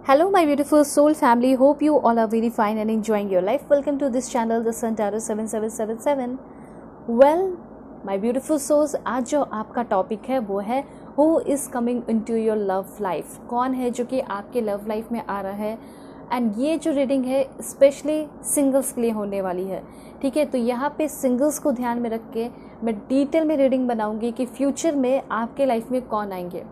Hello, my beautiful soul family. Hope you all are very fine and enjoying your life. Welcome to this channel, the Sun Tarot 7777. Well, my beautiful souls, आज जो आपका topic है वो है Who is coming into your love life? कौन है जो कि आपके लव लाइफ में आ रहा है? एंड ये जो रीडिंग है स्पेशली सिंगल्स के लिए होने वाली है। ठीक है, तो यहाँ पे सिंगल्स को ध्यान में रख के मैं डिटेल में रीडिंग बनाऊंगी कि फ्यूचर में आपके लाइफ में कौन आएंगे।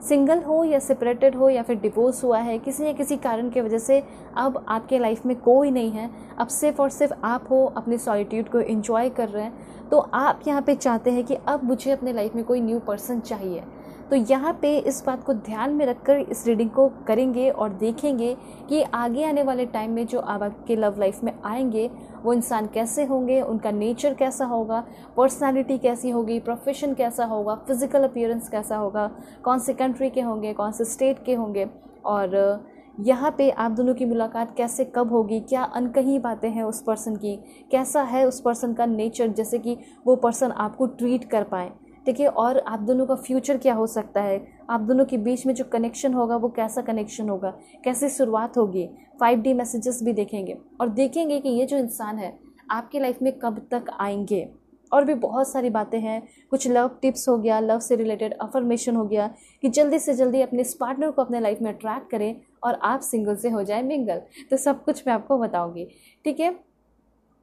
सिंगल हो या सेपरेटेड हो या फिर डिवोर्स हुआ है, किसी न किसी कारण की वजह से अब आपके लाइफ में कोई नहीं है, अब सिर्फ और सिर्फ आप हो, अपनी सॉलिट्यूड को एंजॉय कर रहे हैं, तो आप यहाँ पे चाहते हैं कि अब मुझे अपने लाइफ में कोई न्यू पर्सन चाहिए। तो यहाँ पे इस बात को ध्यान में रखकर इस रीडिंग को करेंगे और देखेंगे कि आगे आने वाले टाइम में जो आपके लव लाइफ में आएंगे वो इंसान कैसे होंगे, उनका नेचर कैसा होगा, पर्सनालिटी कैसी होगी, प्रोफेशन कैसा होगा, फिजिकल अपीयरेंस कैसा होगा, कौन से कंट्री के होंगे, कौन से स्टेट के होंगे, और यहाँ पे आप दोनों की मुलाकात कैसे कब होगी, क्या अनकही बातें हैं उस पर्सन की, कैसा है उस पर्सन का नेचर, जैसे कि वो पर्सन आपको ट्रीट कर पाए। ठीक है, और आप दोनों का फ्यूचर क्या हो सकता है, आप दोनों के बीच में जो कनेक्शन होगा वो कैसा कनेक्शन होगा, कैसे शुरुआत होगी। 5D मैसेजेस भी देखेंगे और देखेंगे कि ये जो इंसान है आपके लाइफ में कब तक आएंगे। और भी बहुत सारी बातें हैं, कुछ लव टिप्स हो गया, लव से रिलेटेड अफर्मेशन हो गया कि जल्दी से जल्दी अपने इस पार्टनर को अपने लाइफ में अट्रैक्ट करें और आप सिंगल से हो जाए मिंगल। तो सब कुछ मैं आपको बताऊँगी। ठीक है,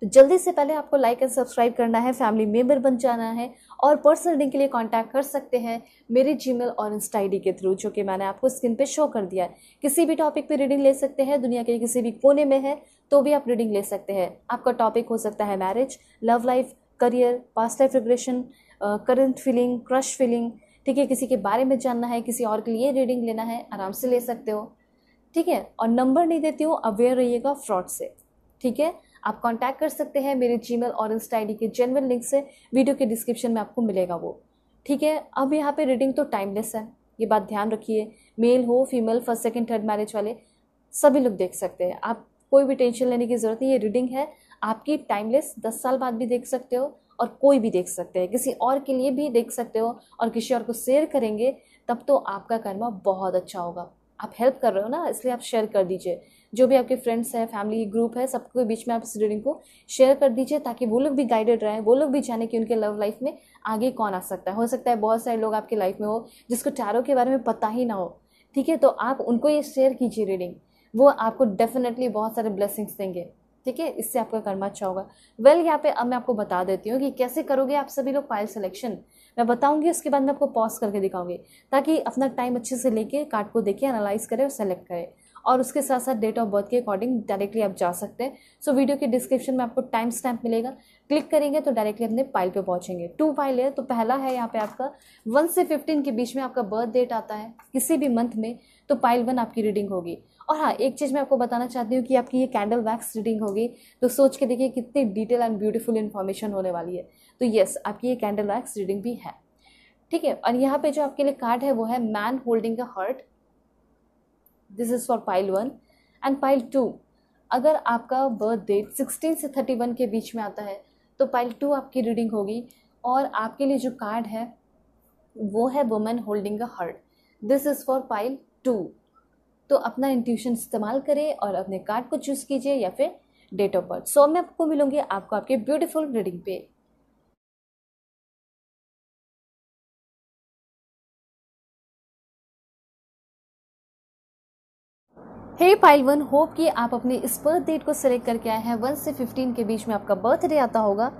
तो जल्दी से पहले आपको लाइक एंड सब्सक्राइब करना है, फैमिली मेंबर बन जाना है, और पर्सनल रीडिंग के लिए कांटेक्ट कर सकते हैं मेरे जीमेल और इंस्टा आईडी के थ्रू, जो कि मैंने आपको स्क्रीन पे शो कर दिया है। किसी भी टॉपिक पे रीडिंग ले सकते हैं, दुनिया के किसी भी कोने में है तो भी आप रीडिंग ले सकते हैं। आपका टॉपिक हो सकता है marriage, love life, career, past life regression, current feeling, crush feeling. ठीक है, किसी के बारे में जानना है, किसी और के लिए रीडिंग लेना है, आराम से ले सकते हो। ठीक है, और नंबर नहीं देती हूँ, अवेयर रहिएगा फ्रॉड से। ठीक है, आप कांटेक्ट कर सकते हैं मेरे जीमेल और इंस्टा आईडी के जेन्युइन लिंक से, वीडियो के डिस्क्रिप्शन में आपको मिलेगा वो। ठीक है, अब यहाँ पे रीडिंग तो टाइमलेस है, ये बात ध्यान रखिए। मेल हो female, first second third marriage वाले सभी लोग देख सकते हैं, आप कोई भी टेंशन लेने की ज़रूरत नहीं। ये रीडिंग है आपकी टाइमलेस, 10 साल बाद भी देख सकते हो और कोई भी देख सकते हैं, किसी और के लिए भी देख सकते हो, और किसी और को शेयर करेंगे तब तो आपका कर्मा बहुत अच्छा होगा। आप हेल्प कर रहे हो ना, इसलिए आप शेयर कर दीजिए। जो भी आपके फ्रेंड्स हैं, फैमिली ग्रुप है, सबके बीच में आप इस रीडिंग को शेयर कर दीजिए, ताकि वो लोग भी गाइडेड रहें, वो लोग भी जाने कि उनके लव लाइफ में आगे कौन आ सकता है। हो सकता है बहुत सारे लोग आपके लाइफ में हो जिसको टैरो के बारे में पता ही ना हो। ठीक है, तो आप उनको ये शेयर कीजिए रीडिंग, वो आपको डेफिनेटली बहुत सारे ब्लेसिंग्स देंगे। ठीक है, इससे आपका कर्मा अच्छा होगा। यहाँ पे अब मैं आपको बता देती हूँ कि कैसे करोगे आप सभी लोग पाइल सिलेक्शन। मैं बताऊंगी, उसके बाद मैं आपको पॉज करके दिखाऊंगी, ताकि अपना टाइम अच्छे से लेके कार्ड को देखिए, एनालाइज करें और सेलेक्ट करें, और उसके साथ साथ डेट ऑफ बर्थ के अकॉर्डिंग डायरेक्टली आप जा सकते हैं। सो वीडियो के डिस्क्रिप्शन में आपको टाइम स्टैम्प मिलेगा, क्लिक करेंगे तो डायरेक्टली अपने पाइल पे पहुंचेंगे। 2 पाइल है, तो पहला है यहाँ पे आपका 1 से 15 के बीच में आपका बर्थ डेट आता है किसी भी मंथ में, तो पाइल 1 आपकी रीडिंग होगी। और हाँ, एक चीज़ मैं आपको बताना चाहती हूँ कि आपकी ये कैंडल वैक्स रीडिंग होगी, तो सोच के देखिए कितनी डिटेल एंड ब्यूटीफुल इन्फॉर्मेशन होने वाली है। तो येस, आपकी ये कैंडल वैक्स रीडिंग भी है। ठीक है, और यहाँ पे जो आपके लिए कार्ड है वो है man holding a heart. This is for pile 1 and pile 2। अगर आपका बर्थ डेट 16 से 31 के बीच में आता है तो पाइल 2 आपकी रीडिंग होगी, और आपके लिए जो कार्ड है वो है women holding a heart. This is for pile 2। तो अपना इंट्यूशन इस्तेमाल करें और अपने कार्ड को चूज कीजिए या फिर डेट ऑफ बर्थ। सो मैं आपको मिलूंगी आपको आपके ब्यूटीफुल रीडिंग पे। हे पाइल 1, होप कि आप अपने इस बर्थ डेट को सिलेक्ट करके आए हैं। 1 से 15 के बीच में आपका बर्थडे आता होगा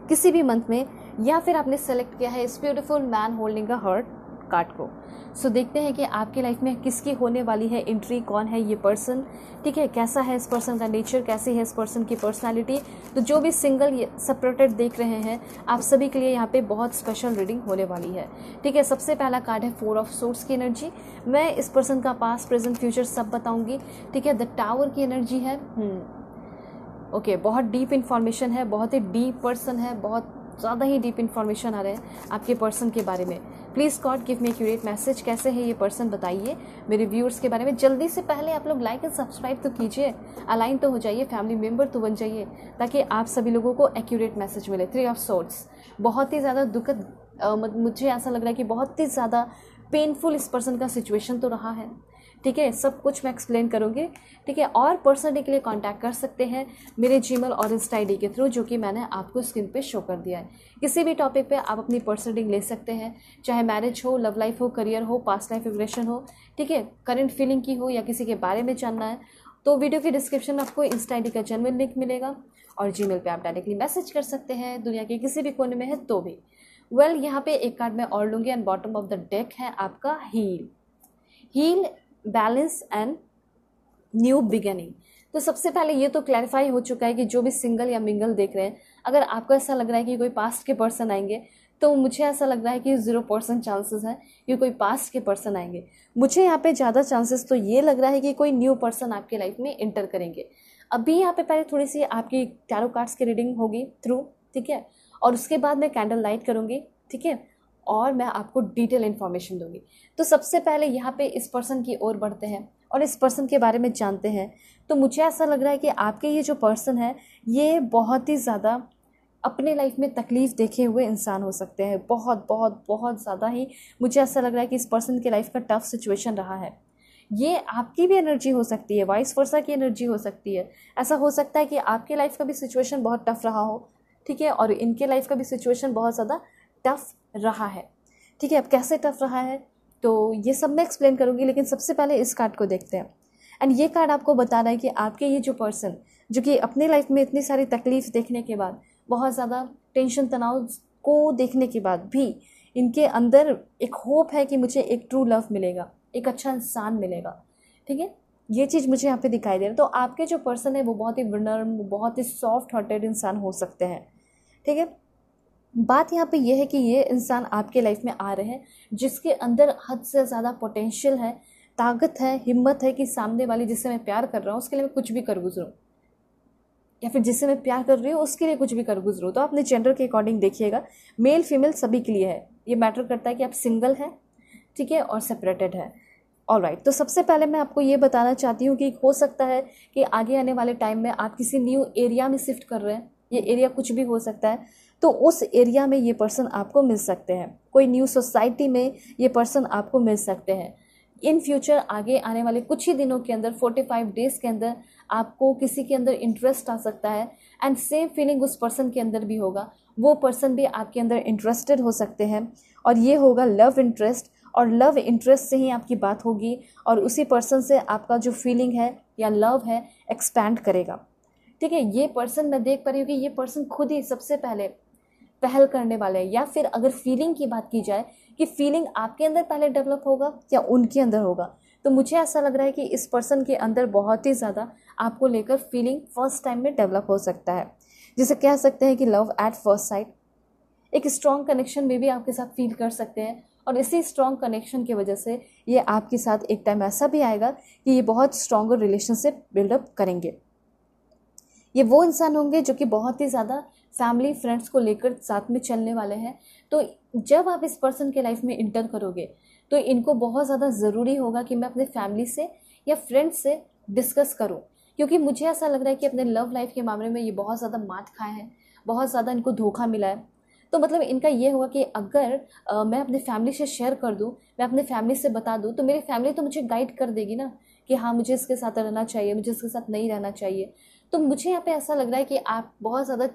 किसी भी मंथ में, या फिर आपने सेलेक्ट किया है इस beautiful man holding a heart card को। सो देखते हैं कि आपके लाइफ में किसकी होने वाली है एंट्री, कौन है ये पर्सन। ठीक है, कैसा है इस पर्सन का नेचर, कैसी है इस पर्सन की पर्सनालिटी। तो जो भी सिंगल सेपरेटेड देख रहे हैं, आप सभी के लिए यहाँ पे बहुत स्पेशल रीडिंग होने वाली है। ठीक है, सबसे पहला कार्ड है 4 ऑफ सोर्ड्स की एनर्जी। मैं इस पर्सन का पास्ट प्रेजेंट फ्यूचर सब बताऊंगी। ठीक है, द टावर की एनर्जी है। ओके, बहुत डीप इन्फॉर्मेशन है, बहुत ही डीप पर्सन है, बहुत ज़्यादा ही डीप इन्फॉर्मेशन आ रहे हैं आपके पर्सन के बारे में। Please God give me accurate message, कैसे है ये पर्सन बताइए मेरे व्यूअर्स के बारे में। जल्दी से पहले आप लोग लाइक एंड सब्सक्राइब तो कीजिए, अलाइन तो हो जाइए, फैमिली मेम्बर तो बन जाइए, ताकि आप सभी लोगों को एक्यूरेट मैसेज मिले। 3 ऑफ सोर्ड्स बहुत ही ज़्यादा दुखद, मुझे ऐसा लग रहा है कि बहुत ही ज़्यादा पेनफुल इस पर्सन का सिचुएशन तो रहा है। ठीक है, सब कुछ मैं एक्सप्लेन करूँगी, ठीक है। और पर्सनली के लिए कांटेक्ट कर सकते हैं मेरे जीमेल और इंस्टा आईडी के थ्रू, जो कि मैंने आपको स्क्रीन पे शो कर दिया है। किसी भी टॉपिक पे आप अपनी पर्सनल रीडिंग ले सकते हैं, चाहे मैरिज हो, लव लाइफ हो, करियर हो, पास्ट लाइफ रिग्रेशन हो, ठीक है, करंट फीलिंग की हो या किसी के बारे में जानना है, तो वीडियो की डिस्क्रिप्शन में आपको इंस्टा आईडी का जेन्युइन लिंक मिलेगा और जीमेल पे आप डायरेक्टली मैसेज कर सकते हैं, दुनिया के किसी भी कोने में है तो भी। वेल, यहाँ पे एक कार्ड मैं और लूँगी and bottom of the deck है आपका heal, balance and new beginning. तो सबसे पहले ये तो क्लैरिफाई हो चुका है कि जो भी सिंगल या मिंगल देख रहे हैं, अगर आपको ऐसा लग रहा है कि कोई पास्ट के पर्सन आएंगे, तो मुझे ऐसा लग रहा है कि 0% चांसेस है कि कोई पास्ट के पर्सन आएंगे। मुझे यहाँ पे ज़्यादा चांसेस तो ये लग रहा है कि कोई न्यू पर्सन आपके लाइफ में इंटर करेंगे। अभी यहाँ पे पहले थोड़ी सी आपकी टैरो कार्ड्स की रीडिंग होगी थ्रू, ठीक है, और उसके बाद मैं कैंडल लाइट करूँगी, ठीक है, और मैं आपको डिटेल इन्फॉर्मेशन दूंगी। तो सबसे पहले यहाँ पे इस पर्सन की ओर बढ़ते हैं और इस पर्सन के बारे में जानते हैं। तो मुझे ऐसा लग रहा है कि आपके ये जो पर्सन है, ये बहुत ही ज़्यादा अपने लाइफ में तकलीफ़ देखे हुए इंसान हो सकते हैं। बहुत बहुत बहुत ज़्यादा ही मुझे ऐसा लग रहा है कि इस पर्सन की लाइफ का टफ सिचुएशन रहा है। ये आपकी भी एनर्जी हो सकती है, वाइस वर्सा की एनर्जी हो सकती है। ऐसा हो सकता है कि आपके लाइफ का भी सिचुएशन बहुत टफ रहा हो, ठीक है, और इनके लाइफ का भी सिचुएशन बहुत ज़्यादा टफ रहा है, ठीक है। अब कैसे टफ रहा है तो ये सब मैं एक्सप्लेन करूँगी, लेकिन सबसे पहले इस कार्ड को देखते हैं। एंड ये कार्ड आपको बता रहा है कि आपके ये जो पर्सन, जो कि अपने लाइफ में इतनी सारी तकलीफ देखने के बाद, बहुत ज़्यादा टेंशन तनाव को देखने के बाद भी इनके अंदर एक होप है कि मुझे एक ट्रू लव मिलेगा, एक अच्छा इंसान मिलेगा, ठीक है। ये चीज़ मुझे यहाँ पे दिखाई दे रहा है। तो आपके जो पर्सन है वो बहुत ही वनरबल, बहुत ही सॉफ्ट हार्टेड इंसान हो सकते हैं, ठीक है। बात यहाँ पे ये है कि ये इंसान आपके लाइफ में आ रहे हैं जिसके अंदर हद से ज़्यादा पोटेंशियल है, ताकत है, हिम्मत है कि सामने वाली जिससे मैं प्यार कर रहा हूँ उसके लिए मैं कुछ भी कर गुजरूँ, या फिर जिससे मैं प्यार कर रही हूँ उसके लिए कुछ भी कर गुजरूँ। तो अपने जेंडर के अकॉर्डिंग देखिएगा, मेल फीमेल सभी के लिए है। ये मैटर करता है कि आप सिंगल हैं, ठीक है, और सेपरेटेड है। ऑलराइट, तो सबसे पहले मैं आपको ये बताना चाहती हूँ कि हो सकता है कि आगे आने वाले टाइम में आप किसी न्यू एरिया में शिफ्ट कर रहे हैं। ये एरिया कुछ भी हो सकता है, तो उस एरिया में ये पर्सन आपको मिल सकते हैं। कोई न्यू सोसाइटी में ये पर्सन आपको मिल सकते हैं। इन फ्यूचर आगे आने वाले कुछ ही दिनों के अंदर, 45 डेज़ के अंदर आपको किसी के अंदर इंटरेस्ट आ सकता है एंड सेम फीलिंग उस पर्सन के अंदर भी होगा। वो पर्सन भी आपके अंदर इंटरेस्टेड हो सकते हैं और ये होगा लव इंटरेस्ट, और लव इंटरेस्ट से ही आपकी बात होगी और उसी पर्सन से आपका जो फीलिंग है या लव है एक्सपैंड करेगा, ठीक है। ये पर्सन मैं देख पा रही हूँ कि ये पर्सन खुद ही सबसे पहले पहल करने वाले हैं, या फिर अगर फीलिंग की बात की जाए कि फीलिंग आपके अंदर पहले डेवलप होगा या उनके अंदर होगा, तो मुझे ऐसा लग रहा है कि इस पर्सन के अंदर बहुत ही ज़्यादा आपको लेकर फीलिंग फर्स्ट टाइम में डेवलप हो सकता है, जिसे कह सकते हैं कि लव एट फर्स्ट साइट। एक स्ट्रॉन्ग कनेक्शन में भी आपके साथ फील कर सकते हैं और इसी स्ट्रॉन्ग कनेक्शन की वजह से ये आपके साथ एक टाइम ऐसा भी आएगा कि ये बहुत स्ट्रॉन्गर रिलेशनशिप बिल्डअप करेंगे। ये वो इंसान होंगे जो कि बहुत ही ज़्यादा फैमिली फ्रेंड्स को लेकर साथ में चलने वाले हैं। तो जब आप इस पर्सन के लाइफ में इंटर करोगे तो इनको बहुत ज़्यादा ज़रूरी होगा कि मैं अपने फैमिली से या फ्रेंड्स से डिस्कस करूं, क्योंकि मुझे ऐसा लग रहा है कि अपने लव लाइफ के मामले में ये बहुत ज़्यादा मात खाए हैं, बहुत ज़्यादा इनको धोखा मिला है। तो मतलब इनका ये होगा कि अगर मैं अपनी फैमिली से शेयर कर दूं, मैं अपने फैमिली से बता दूं, तो मेरी फैमिली तो मुझे गाइड कर देगी ना कि हाँ मुझे इसके साथ रहना चाहिए, मुझे इसके साथ नहीं रहना चाहिए। तो मुझे यहाँ पे ऐसा लग रहा है कि आप बहुत ज़्यादा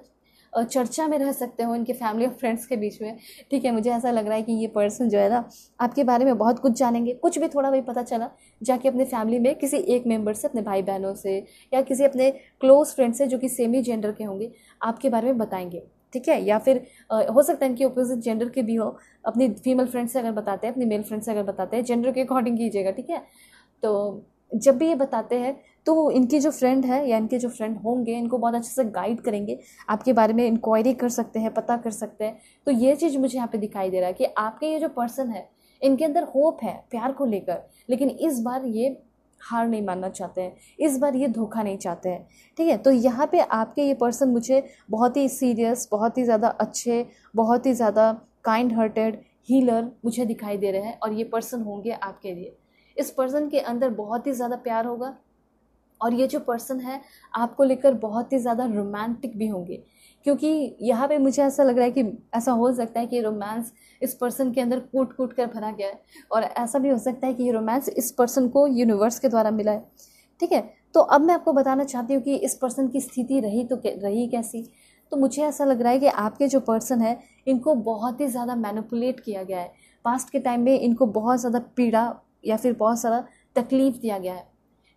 चर्चा में रह सकते हो इनके फैमिली और फ्रेंड्स के बीच में, ठीक है। मुझे ऐसा लग रहा है कि ये पर्सन जो है ना आपके बारे में बहुत कुछ जानेंगे। कुछ भी थोड़ा भी पता चला जाके अपने फैमिली में किसी एक मेंबर से, अपने भाई बहनों से या किसी अपने क्लोज फ्रेंड से जो कि सेम ही जेंडर के होंगे, आपके बारे में बताएंगे, ठीक है। या फिर हो सकता है इनके अपोजिट जेंडर के भी हो, अपनी फीमेल फ्रेंड से अगर बताते हैं, अपनी मेल फ्रेंड से अगर बताते हैं, जेंडर के अकॉर्डिंग कीजिएगा, ठीक है। तो जब भी ये बताते हैं तो इनकी जो फ्रेंड है या इनके जो फ्रेंड होंगे इनको बहुत अच्छे से गाइड करेंगे, आपके बारे में इंक्वायरी कर सकते हैं, पता कर सकते हैं। तो ये चीज़ मुझे यहाँ पे दिखाई दे रहा है कि आपके ये जो पर्सन है इनके अंदर होप है प्यार को लेकर, लेकिन इस बार ये हार नहीं मानना चाहते हैं, इस बार ये धोखा नहीं चाहते हैं, ठीक है। तो यहाँ पे आपके ये पर्सन मुझे बहुत ही सीरियस, बहुत ही ज़्यादा अच्छे, बहुत ही ज़्यादा काइंड हार्टेड हीलर मुझे दिखाई दे रहे हैं और ये पर्सन होंगे आपके लिए। इस पर्सन के अंदर बहुत ही ज़्यादा प्यार होगा और ये जो पर्सन है आपको लेकर बहुत ही ज़्यादा रोमांटिक भी होंगे। क्योंकि यहाँ पे मुझे ऐसा लग रहा है कि ऐसा हो सकता है कि रोमांस इस पर्सन के अंदर कूट कूट कर भरा गया है, और ऐसा भी हो सकता है कि ये रोमांस इस पर्सन को यूनिवर्स के द्वारा मिला है। ठीक है, तो अब मैं आपको बताना चाहती हूँ कि इस पर्सन की स्थिति रही तो रही कैसी। तो मुझे ऐसा लग रहा है कि आपके जो पर्सन है इनको बहुत ही ज़्यादा मैनिपुलेट किया गया है। पास्ट के टाइम में इनको बहुत ज़्यादा पीड़ा या फिर बहुत सारा तकलीफ दिया गया है।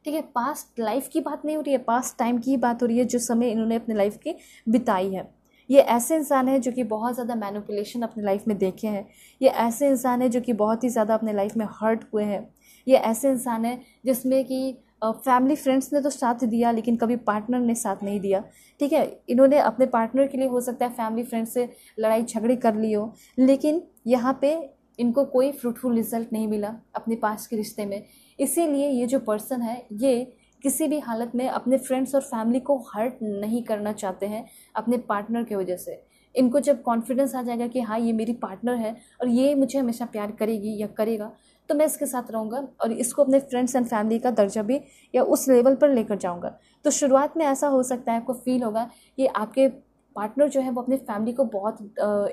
ठीक है, पास्ट लाइफ की बात नहीं हो रही है, पास्ट टाइम की बात हो रही है, जो समय इन्होंने अपने लाइफ की बिताई है। ये ऐसे इंसान है जो कि बहुत ज़्यादा मैनिपुलेशन अपने लाइफ में देखे हैं। ये ऐसे इंसान है जो कि बहुत ही ज़्यादा अपने लाइफ में हर्ट हुए हैं। ये ऐसे इंसान है जिसमें कि फैमिली फ्रेंड्स ने तो साथ दिया लेकिन कभी पार्टनर ने साथ नहीं दिया। ठीक है, इन्होंने अपने पार्टनर के लिए हो सकता है फैमिली फ्रेंड्स से लड़ाई झगड़े कर ली हो, लेकिन यहाँ पे इनको कोई फ्रूटफुल रिजल्ट नहीं मिला अपने पास के रिश्ते में। इसीलिए ये जो पर्सन है ये किसी भी हालत में अपने फ्रेंड्स और फैमिली को हर्ट नहीं करना चाहते हैं अपने पार्टनर की वजह से। इनको जब कॉन्फिडेंस आ जाएगा कि हाँ ये मेरी पार्टनर है और ये मुझे हमेशा प्यार करेगी या करेगा, तो मैं इसके साथ रहूँगा और इसको अपने फ्रेंड्स एंड फैमिली का दर्जा भी या उस लेवल पर लेकर जाऊँगा। तो शुरुआत में ऐसा हो सकता है, आपको फील होगा कि आपके पार्टनर जो है वो अपने फैमिली को बहुत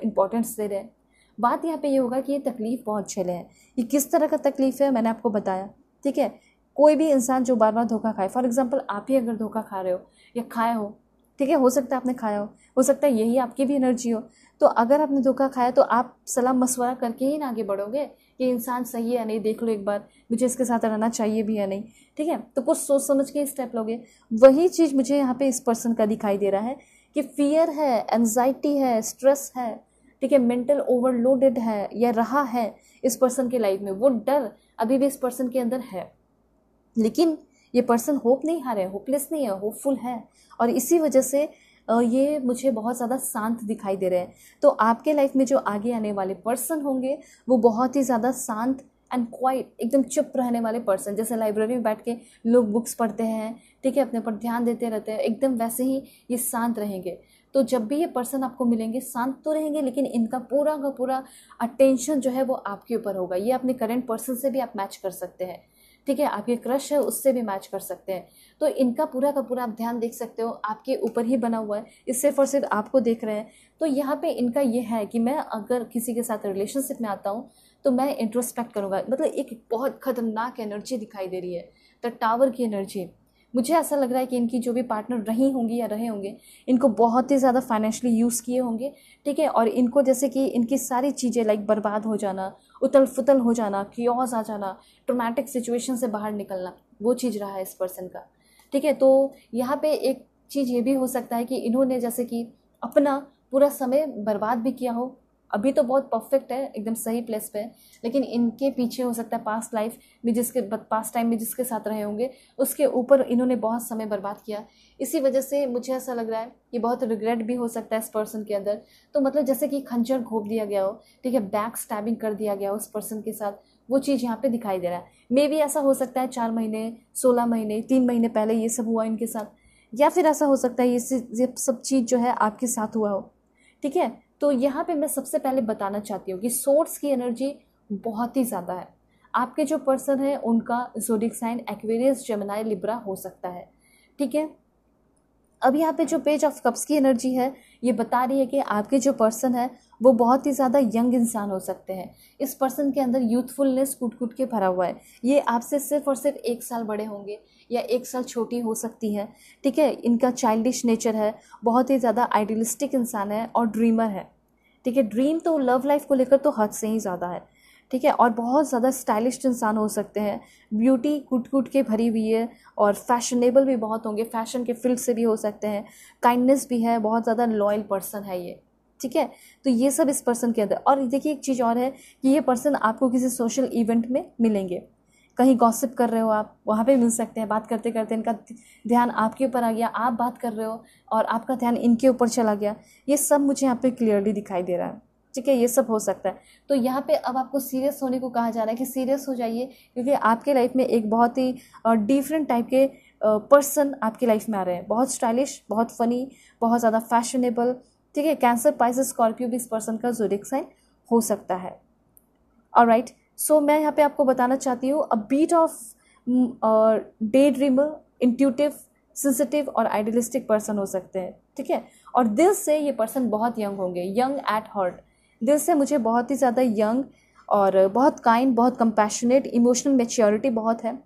इंपॉर्टेंस दे रहे हैं। बात यहाँ पे ये होगा कि ये तकलीफ़ बहुत झेले हैं। ये किस तरह का तकलीफ़ है मैंने आपको बताया। ठीक है, कोई भी इंसान जो बार बार धोखा खाए, फॉर एग्जांपल आप ही अगर धोखा खा रहे हो या खाए हो, ठीक है, हो सकता है आपने खाया हो सकता है यही आपकी भी एनर्जी हो, तो अगर आपने धोखा खाया तो आप सलाह मशवरा करके ही ना आगे बढ़ोगे कि इंसान सही है या नहीं, देख लो एक बार मुझे इसके साथ रहना चाहिए भी या नहीं। ठीक है, तो कुछ सोच समझ के स्टेप लोगे। वही चीज़ मुझे यहाँ पे इस पर्सन का दिखाई दे रहा है कि फियर है, एंजाइटी है, स्ट्रेस है, ठीक है, मेंटल ओवरलोडेड है या रहा है इस पर्सन के लाइफ में। वो डर अभी भी इस पर्सन के अंदर है, लेकिन ये पर्सन होप नहीं हारे, होपलेस नहीं है, होपफुल है, और इसी वजह से ये मुझे बहुत ज़्यादा शांत दिखाई दे रहे हैं। तो आपके लाइफ में जो आगे आने वाले पर्सन होंगे वो बहुत ही ज़्यादा शांत एंड क्वाइट, एकदम चुप रहने वाले पर्सन, जैसे लाइब्रेरी में बैठ के लोग बुक्स पढ़ते हैं, ठीक है, अपने पर ध्यान देते रहते हैं, एकदम वैसे ही ये शांत रहेंगे। तो जब भी ये पर्सन आपको मिलेंगे शांत तो रहेंगे, लेकिन इनका पूरा का पूरा अटेंशन जो है वो आपके ऊपर होगा। ये अपने करंट पर्सन से भी आप मैच कर सकते हैं, ठीक है, आपके क्रश है उससे भी मैच कर सकते हैं। तो इनका पूरा का पूरा आप ध्यान देख सकते हो, आपके ऊपर ही बना हुआ है, ये सिर्फ और सिर्फ आपको देख रहे हैं। तो यहाँ पे इनका ये है कि मैं अगर किसी के साथ रिलेशनशिप में आता हूँ तो मैं इंट्रोस्पेक्ट करूँगा। मतलब एक बहुत खतरनाक एनर्जी दिखाई दे रही है, द टावर की एनर्जी। मुझे ऐसा लग रहा है कि इनकी जो भी पार्टनर रही होंगी या रहे होंगे, इनको बहुत ही ज़्यादा फाइनेंशियली यूज़ किए होंगे, ठीक है, और इनको जैसे कि इनकी सारी चीज़ें लाइक बर्बाद हो जाना, उतल फुतल हो जाना, कियोस आ जाना, ट्रोमैटिक सिचुएशन से बाहर निकलना, वो चीज़ रहा है इस पर्सन का। ठीक है, तो यहाँ पे एक चीज़ ये भी हो सकता है कि इन्होंने जैसे कि अपना पूरा समय बर्बाद भी किया हो। अभी तो बहुत परफेक्ट है, एकदम सही प्लेस पे है, लेकिन इनके पीछे हो सकता है पास्ट लाइफ में पास्ट टाइम में जिसके साथ रहे होंगे उसके ऊपर इन्होंने बहुत समय बर्बाद किया। इसी वजह से मुझे ऐसा लग रहा है कि बहुत रिग्रेट भी हो सकता है इस पर्सन के अंदर। तो मतलब जैसे कि खंजर घोंप दिया गया हो, ठीक है, बैक स्टैबिंग कर दिया गया हो उस पर्सन के साथ, वो चीज़ यहाँ पे दिखाई दे रहा है। मे बी ऐसा हो सकता है 4 महीने, 16 महीने, 3 महीने पहले ये सब हुआ इनके साथ, या फिर ऐसा हो सकता है ये सब चीज़ जो है आपके साथ हुआ हो। ठीक है, तो यहाँ पे मैं सबसे पहले बताना चाहती हूँ कि सोर्स की एनर्जी बहुत ही ज़्यादा है। आपके जो पर्सन है उनका zodiac sign Aquarius, Gemini, Libra हो सकता है। ठीक है, अब यहाँ पे जो पेज ऑफ कप्स की एनर्जी है ये बता रही है कि आपके जो पर्सन है वो बहुत ही ज़्यादा यंग इंसान हो सकते हैं। इस पर्सन के अंदर यूथफुलनेस कूट कूट के भरा हुआ है। ये आपसे सिर्फ और सिर्फ 1 साल बड़े होंगे या 1 साल छोटी हो सकती है। ठीक है, इनका चाइल्डिश नेचर है, बहुत ही ज़्यादा आइडियलिस्टिक इंसान है और ड्रीमर है। ठीक है, ड्रीम तो लव लाइफ को लेकर तो हद से ही ज़्यादा है। ठीक है, और बहुत ज़्यादा स्टाइलिश इंसान हो सकते हैं। ब्यूटी कूट कूट के भरी हुई है और फैशनेबल भी बहुत होंगे, फैशन के फील्ड से भी हो सकते हैं। काइंडनेस भी है, बहुत ज़्यादा लॉयल पर्सन है ये। ठीक है, तो ये सब इस पर्सन के अंदर। और देखिए एक चीज़ और है कि ये पर्सन आपको किसी सोशल इवेंट में मिलेंगे, कहीं गॉसिप कर रहे हो आप, वहाँ पे मिल सकते हैं। बात करते करते इनका ध्यान आपके ऊपर आ गया, आप बात कर रहे हो और आपका ध्यान इनके ऊपर चला गया। ये सब मुझे यहाँ पे क्लियरली दिखाई दे रहा है। ठीक है, ये सब हो सकता है। तो यहाँ पे अब आपको सीरियस होने को कहा जा रहा है कि सीरियस हो जाइए, क्योंकि आपके लाइफ में एक बहुत ही डिफरेंट टाइप के पर्सन आपकी लाइफ में आ रहे हैं। बहुत स्टाइलिश, बहुत फनी, बहुत ज़्यादा फैशनेबल। ठीक है, कैंसर, पाइसेस, स्कॉर्पियो भी इस पर्सन का ज़ोडिक साइन हो सकता है। ऑलराइट, सो मैं यहाँ पे आपको बताना चाहती हूँ a bit of day dreamer, intuitive, sensitive और आइडियलिस्टिक पर्सन हो सकते हैं, ठीक है। और दिल से ये पर्सन बहुत यंग होंगे, यंग एट हार्ट। दिल से मुझे बहुत ही ज़्यादा यंग और बहुत काइंड, बहुत कंपैशनेट, इमोशनल मैच्योरिटी बहुत है,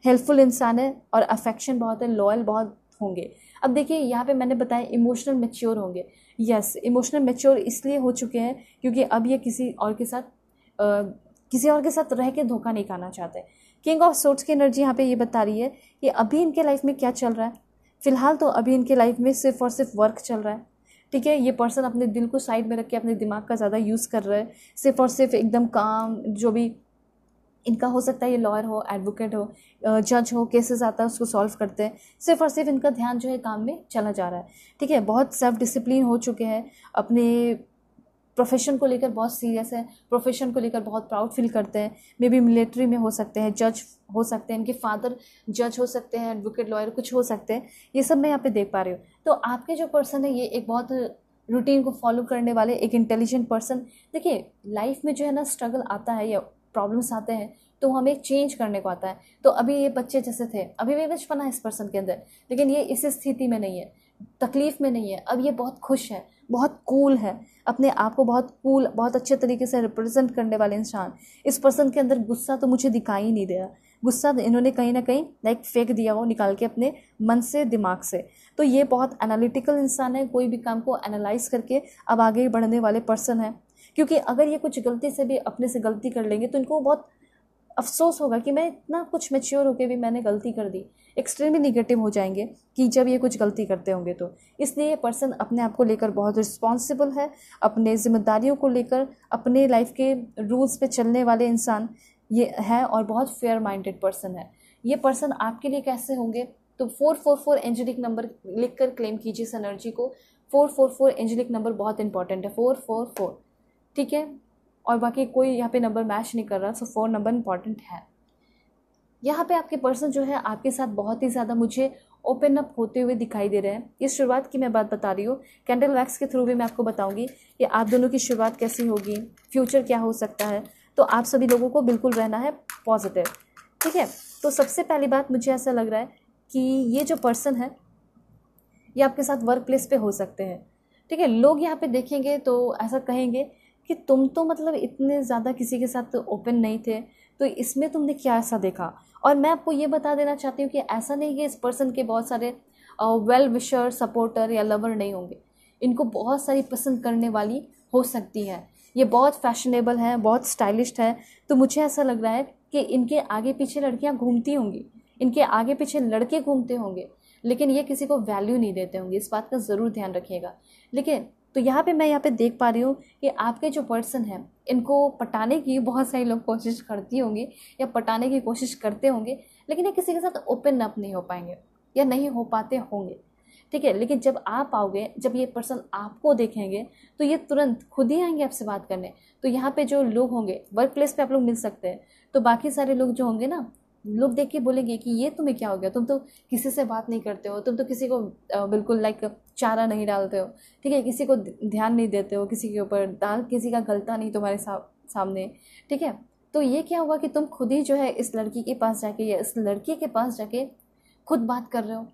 हेल्पफुल इंसान है और अफेक्शन बहुत है, लॉयल बहुत होंगे। अब देखिए यहाँ पे मैंने बताया इमोशनल मैच्योर होंगे। यस, इमोशनल मैच्योर इसलिए हो चुके हैं क्योंकि अब ये किसी और के साथ रह के धोखा नहीं खाना चाहते। किंग ऑफ सोर्ड्स की एनर्जी यहाँ पे ये बता रही है कि अभी इनके लाइफ में क्या चल रहा है। फिलहाल तो अभी इनके लाइफ में सिर्फ और सिर्फ वर्क चल रहा है, ठीक है। ये पर्सन अपने दिल को साइड में रख के अपने दिमाग का ज़्यादा यूज़ कर रहा है, सिर्फ और सिर्फ एकदम काम, जो भी इनका हो सकता है, ये लॉयर हो, एडवोकेट हो, जज हो, केसेस आता है उसको सॉल्व करते हैं, सिर्फ और सिर्फ इनका ध्यान जो है काम में चला जा रहा है, ठीक है। बहुत सेल्फ डिसिप्लिन हो चुके हैं, अपने प्रोफेशन को लेकर बहुत सीरियस है, प्रोफेशन को लेकर बहुत प्राउड फील करते हैं। मे बी मिलिट्री में हो सकते हैं, जज हो सकते हैं, इनके फादर जज हो सकते हैं, एडवोकेट, लॉयर कुछ हो सकते हैं। ये सब मैं यहाँ पे देख पा रही हूँ। तो आपके जो पर्सन है ये एक बहुत रूटीन को फॉलो करने वाले, एक इंटेलिजेंट पर्सन। देखिए लाइफ में जो है ना स्ट्रगल आता है या प्रॉब्लम्स आते हैं तो हमें चेंज करने को आता है। तो अभी ये बच्चे जैसे थे, अभी भी बचपना है इस पर्सन के अंदर, लेकिन ये इस स्थिति में नहीं है, तकलीफ में नहीं है। अब ये बहुत खुश है, बहुत कूल है, अपने आप को बहुत कूल, बहुत अच्छे तरीके से रिप्रेजेंट करने वाले इंसान। इस पर्सन के अंदर गुस्सा तो मुझे दिखाई ही नहीं दे रहा। गुस्सा इन्होंने कहीं ना कहीं लाइक फेंक दिया हो निकाल के अपने मन से, दिमाग से। तो ये बहुत एनालिटिकल इंसान है, कोई भी काम को एनालाइज करके अब आगे बढ़ने वाले पर्सन है। क्योंकि अगर ये कुछ गलती से भी अपने से गलती कर लेंगे तो इनको बहुत अफसोस होगा कि मैं इतना कुछ मैच्योर होकर भी मैंने गलती कर दी। एक्सट्रीमली निगेटिव हो जाएंगे कि जब ये कुछ गलती करते होंगे तो। इसलिए ये पर्सन अपने आप को लेकर बहुत रिस्पॉन्सिबल है, अपने जिम्मेदारियों को लेकर, अपने लाइफ के रूल्स पे चलने वाले इंसान ये है और बहुत फेयर माइंडेड पर्सन है। ये पर्सन आपके लिए कैसे होंगे तो 444 एंजेलिक नंबर लिख कर क्लेम कीजिए इस एनर्जी को। 444 एंजेलिक नंबर बहुत इंपॉर्टेंट है, 444, ठीक है। और बाकी कोई यहाँ पे नंबर मैच नहीं कर रहा, सो 4 नंबर इंपॉर्टेंट है। यहाँ पे आपके पर्सन जो है आपके साथ बहुत ही ज़्यादा मुझे ओपन अप होते हुए दिखाई दे रहे हैं। इस शुरुआत की मैं बात बता रही हूँ, कैंडल वैक्स के थ्रू भी मैं आपको बताऊंगी कि आप दोनों की शुरुआत कैसी होगी, फ्यूचर क्या हो सकता है। तो आप सभी लोगों को बिल्कुल रहना है पॉजिटिव, ठीक है। तो सबसे पहली बात मुझे ऐसा लग रहा है कि ये जो पर्सन है ये आपके साथ वर्क प्लेस पे हो सकते हैं, ठीक है। लोग यहाँ पे देखेंगे तो ऐसा कहेंगे कि तुम तो मतलब इतने ज़्यादा किसी के साथ ओपन नहीं थे, तो इसमें तुमने क्या ऐसा देखा। और मैं आपको ये बता देना चाहती हूँ कि ऐसा नहीं कि इस पर्सन के बहुत सारे वेल विशर, सपोर्टर या लवर नहीं होंगे। इनको बहुत सारी पसंद करने वाली हो सकती है। ये बहुत फैशनेबल है, बहुत स्टाइलिश है। तो मुझे ऐसा लग रहा है कि इनके आगे पीछे लड़कियाँ घूमती होंगी, इनके आगे पीछे लड़के घूमते होंगे, लेकिन ये किसी को वैल्यू नहीं देते होंगे। इस बात का ज़रूर ध्यान रखिएगा। लेकिन तो यहाँ पे मैं यहाँ पे देख पा रही हूँ कि आपके जो पर्सन हैं इनको पटाने की बहुत सारे लोग कोशिश करती होंगी या पटाने की कोशिश करते होंगे, लेकिन ये किसी के साथ ओपन अप नहीं हो पाएंगे या नहीं हो पाते होंगे, ठीक है। लेकिन जब आप आओगे, जब ये पर्सन आपको देखेंगे तो ये तुरंत खुद ही आएंगे आपसे बात करने। तो यहाँ पे जो लोग होंगे, वर्क प्लेस पे आप लोग मिल सकते हैं, तो बाकी सारे लोग जो होंगे ना, लोग देख के बोलेंगे कि ये तुम्हें क्या हो गया, तुम तो किसी से बात नहीं करते हो, तुम तो किसी को बिल्कुल लाइक चारा नहीं डालते हो, ठीक है, किसी को ध्यान नहीं देते हो, किसी के ऊपर दाल किसी का गलता नहीं तुम्हारे सामने, ठीक है। तो ये क्या हुआ कि तुम खुद ही जो है इस लड़की के पास जाके या इस लड़के के पास जाके खुद बात कर रहे हो।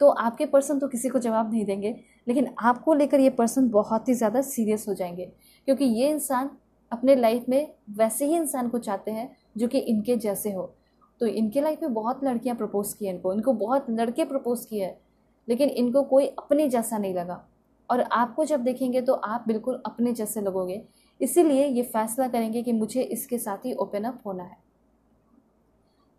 तो आपके पर्सन तो किसी को जवाब नहीं देंगे, लेकिन आपको लेकर ये पर्सन बहुत ही ज़्यादा सीरियस हो जाएंगे, क्योंकि ये इंसान अपने लाइफ में वैसे ही इंसान को चाहते हैं जो कि इनके जैसे हो। तो इनके लाइफ में बहुत लड़कियां प्रपोज की हैं इनको बहुत लड़के प्रपोज किए हैं, लेकिन इनको कोई अपने जैसा नहीं लगा। और आपको जब देखेंगे तो आप बिल्कुल अपने जैसे लगोगे, इसीलिए ये फैसला करेंगे कि मुझे इसके साथ ही ओपन अप होना है।